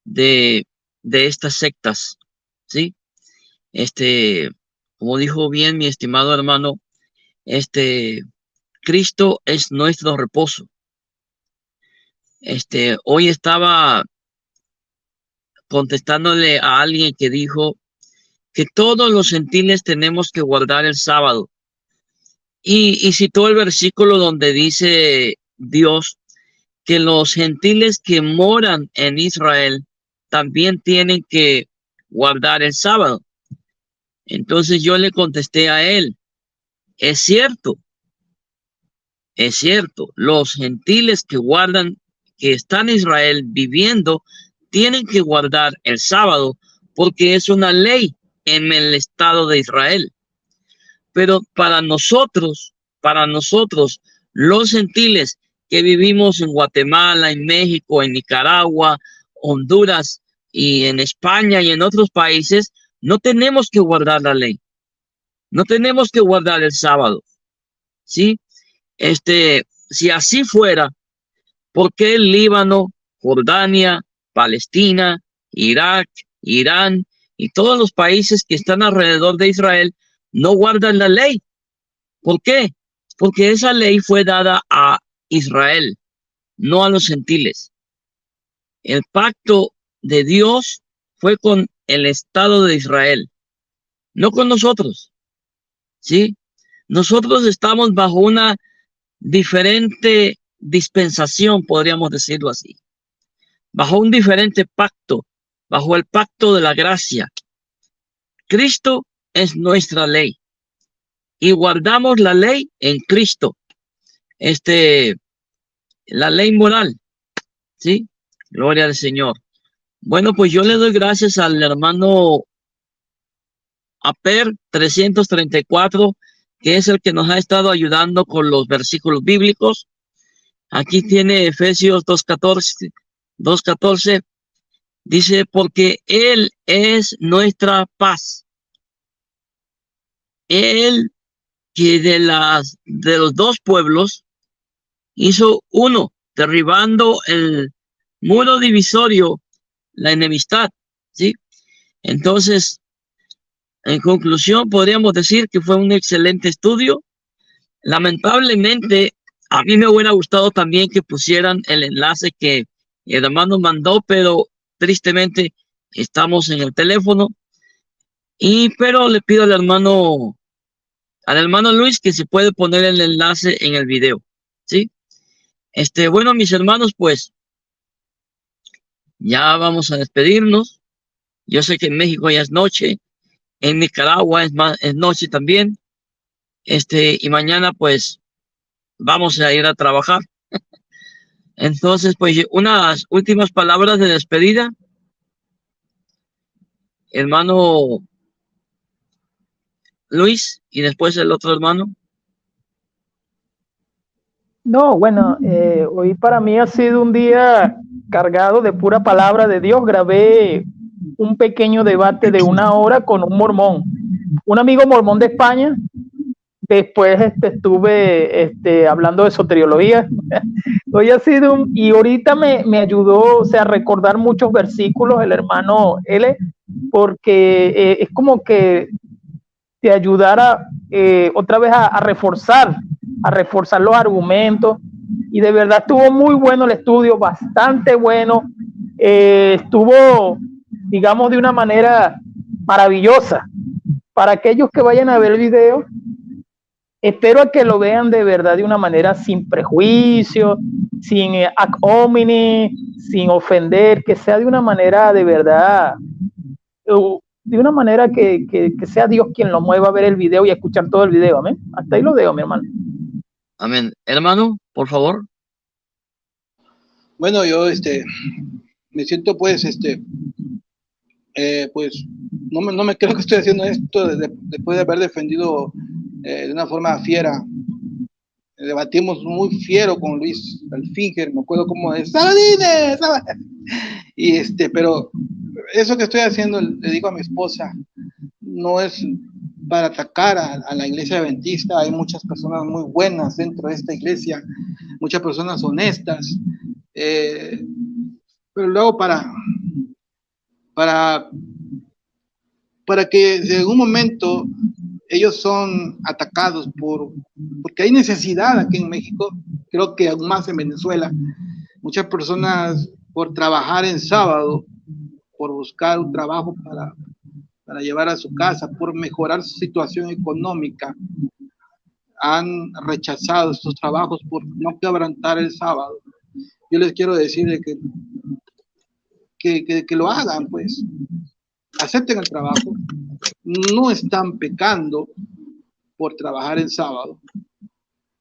de estas sectas, ¿sí? Como dijo bien mi estimado hermano, Cristo es nuestro reposo. Hoy estaba contestándole a alguien que dijo que todos los gentiles tenemos que guardar el sábado. Y citó el versículo donde dice Dios que los gentiles que moran en Israel también tienen que guardar el sábado. Entonces yo le contesté a él, es cierto, los gentiles que están en Israel viviendo, tienen que guardar el sábado porque es una ley en el Estado de Israel. Pero para nosotros, los gentiles que vivimos en Guatemala, en México, en Nicaragua, Honduras y en España y en otros países, no tenemos que guardar la ley. No tenemos que guardar el sábado. ¿Sí? Si así fuera, ¿por qué el Líbano, Jordania, Palestina, Irak, Irán y todos los países que están alrededor de Israel no guardan la ley? ¿Por qué? Porque esa ley fue dada a Israel, no a los gentiles. El pacto de Dios fue con el Estado de Israel, no con nosotros. ¿Sí? Nosotros estamos bajo una diferente dispensación, podríamos decirlo así, bajo un diferente pacto, bajo el pacto de la gracia. Cristo es nuestra ley y guardamos la ley en Cristo, la ley moral, ¿sí? Gloria al Señor. Bueno, pues yo le doy gracias al hermano Aper 334, que es el que nos ha estado ayudando con los versículos bíblicos. Aquí tiene Efesios 2:14, dice, porque Él es nuestra paz. Él que de los dos pueblos hizo uno, derribando el muro divisorio, la enemistad, ¿sí? Entonces, en conclusión, podríamos decir que fue un excelente estudio. Lamentablemente, a mí me hubiera gustado también que pusieran el enlace que el hermano mandó, pero tristemente estamos en el teléfono. Pero le pido al hermano Luis que se puede poner el enlace en el video, ¿sí? Bueno, mis hermanos, pues ya vamos a despedirnos. Yo sé que en México ya es noche, en Nicaragua es noche también. Y mañana pues vamos a ir a trabajar. Entonces, pues unas últimas palabras de despedida. Hermano Luis y después el otro hermano. No, bueno, hoy para mí ha sido un día cargado de pura palabra de Dios. Grabé un pequeño debate de 1 hora con un mormón, un amigo mormón de España. Después estuve hablando de soteriología. Hoy ha sido y ahorita me ayudó, o sea, a recordar muchos versículos el hermano L, porque es como que te ayudara otra vez a reforzar los argumentos, y de verdad estuvo muy bueno el estudio, bastante bueno, estuvo, digamos, de una manera maravillosa. Para aquellos que vayan a ver el video, espero que lo vean de verdad de una manera sin prejuicio, sin ad hominem, sin ofender, que sea de una manera de verdad, de una manera que sea Dios quien lo mueva a ver el video y a escuchar todo el video. Amén. Hasta ahí lo dejo, mi hermano. Amén. Hermano, por favor. Bueno, yo me siento pues pues no me creo que estoy haciendo esto después de haber defendido de una forma fiera. Debatimos muy fiero con Luis Alfinger, me acuerdo cómo es, ¡Saladines! Y pero eso que estoy haciendo, le digo a mi esposa, no es para atacar a la iglesia adventista. Hay muchas personas muy buenas dentro de esta iglesia, muchas personas honestas, pero luego para que en algún momento ellos son atacados porque hay necesidad aquí en México, creo que aún más en Venezuela, muchas personas por trabajar en sábado, por buscar un trabajo para llevar a su casa, por mejorar su situación económica, han rechazado estos trabajos por no quebrantar el sábado. Yo les quiero decir que lo hagan, pues, acepten el trabajo, no están pecando por trabajar el sábado.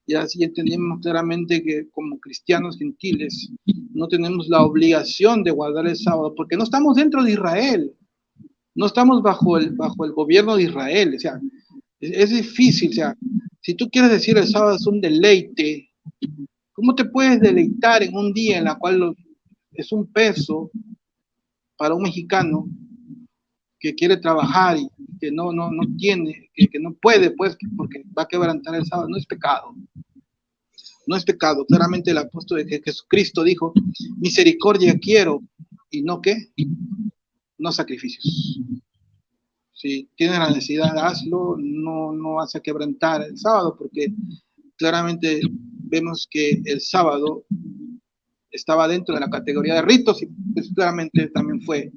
Y así entendemos claramente que como cristianos gentiles no tenemos la obligación de guardar el sábado, porque no estamos dentro de Israel, no estamos bajo el gobierno de Israel. O sea, es difícil. O sea, si tú quieres decir el sábado es un deleite, ¿cómo te puedes deleitar en un día en la cual es un peso para un mexicano que quiere trabajar y que no tiene, que no puede, pues, porque va a quebrantar el sábado? No es pecado. No es pecado. Claramente el apóstol de Jesucristo dijo, misericordia quiero, y no qué, no sacrificios. Si tienes la necesidad, hazlo, no vas a quebrantar el sábado, porque claramente vemos que el sábado estaba dentro de la categoría de ritos y pues claramente también fue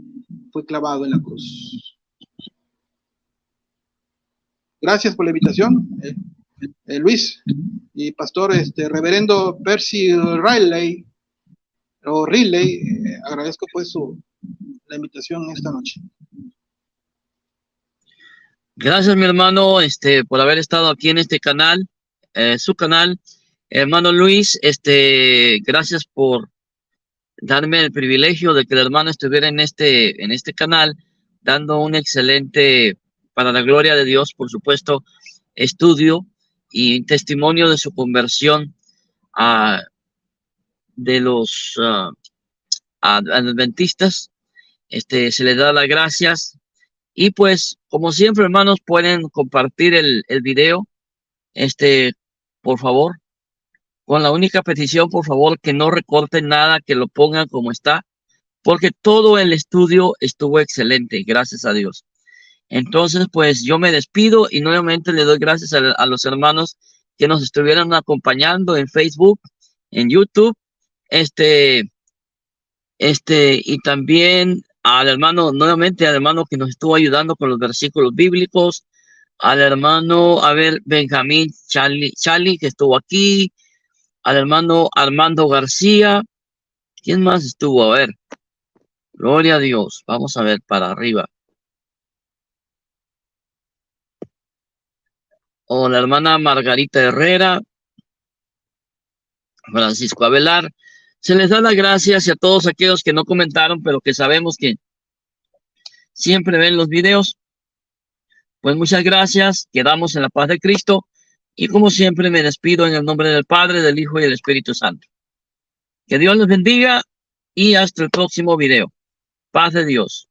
clavado en la cruz. Gracias por la invitación, Luis y pastor, reverendo Percy Riley, agradezco pues la invitación esta noche. Gracias, mi hermano, por haber estado aquí en este canal, su canal. Hermano Luis, gracias por darme el privilegio de que el hermano estuviera en este canal, dando un excelente, para la gloria de Dios, por supuesto, estudio y testimonio de su conversión de los adventistas. Se les da las gracias. Y pues, como siempre, hermanos, pueden compartir el video, por favor, con la única petición, por favor, que no recorten nada, que lo pongan como está, porque todo el estudio estuvo excelente, gracias a Dios. Entonces, pues, yo me despido y nuevamente le doy gracias a los hermanos que nos estuvieron acompañando en Facebook, en YouTube, y también al hermano, nuevamente al hermano que nos estuvo ayudando con los versículos bíblicos, al hermano, Benjamín Charlie, que estuvo aquí, al hermano Armando García. ¿Quién más estuvo? A ver, gloria a Dios. Vamos a ver para arriba. O la hermana Margarita Herrera, Francisco Avelar. Se les da las gracias y a todos aquellos que no comentaron, pero que sabemos que siempre ven los videos. Pues muchas gracias, quedamos en la paz de Cristo y como siempre me despido en el nombre del Padre, del Hijo y del Espíritu Santo. Que Dios les bendiga y hasta el próximo video. Paz de Dios.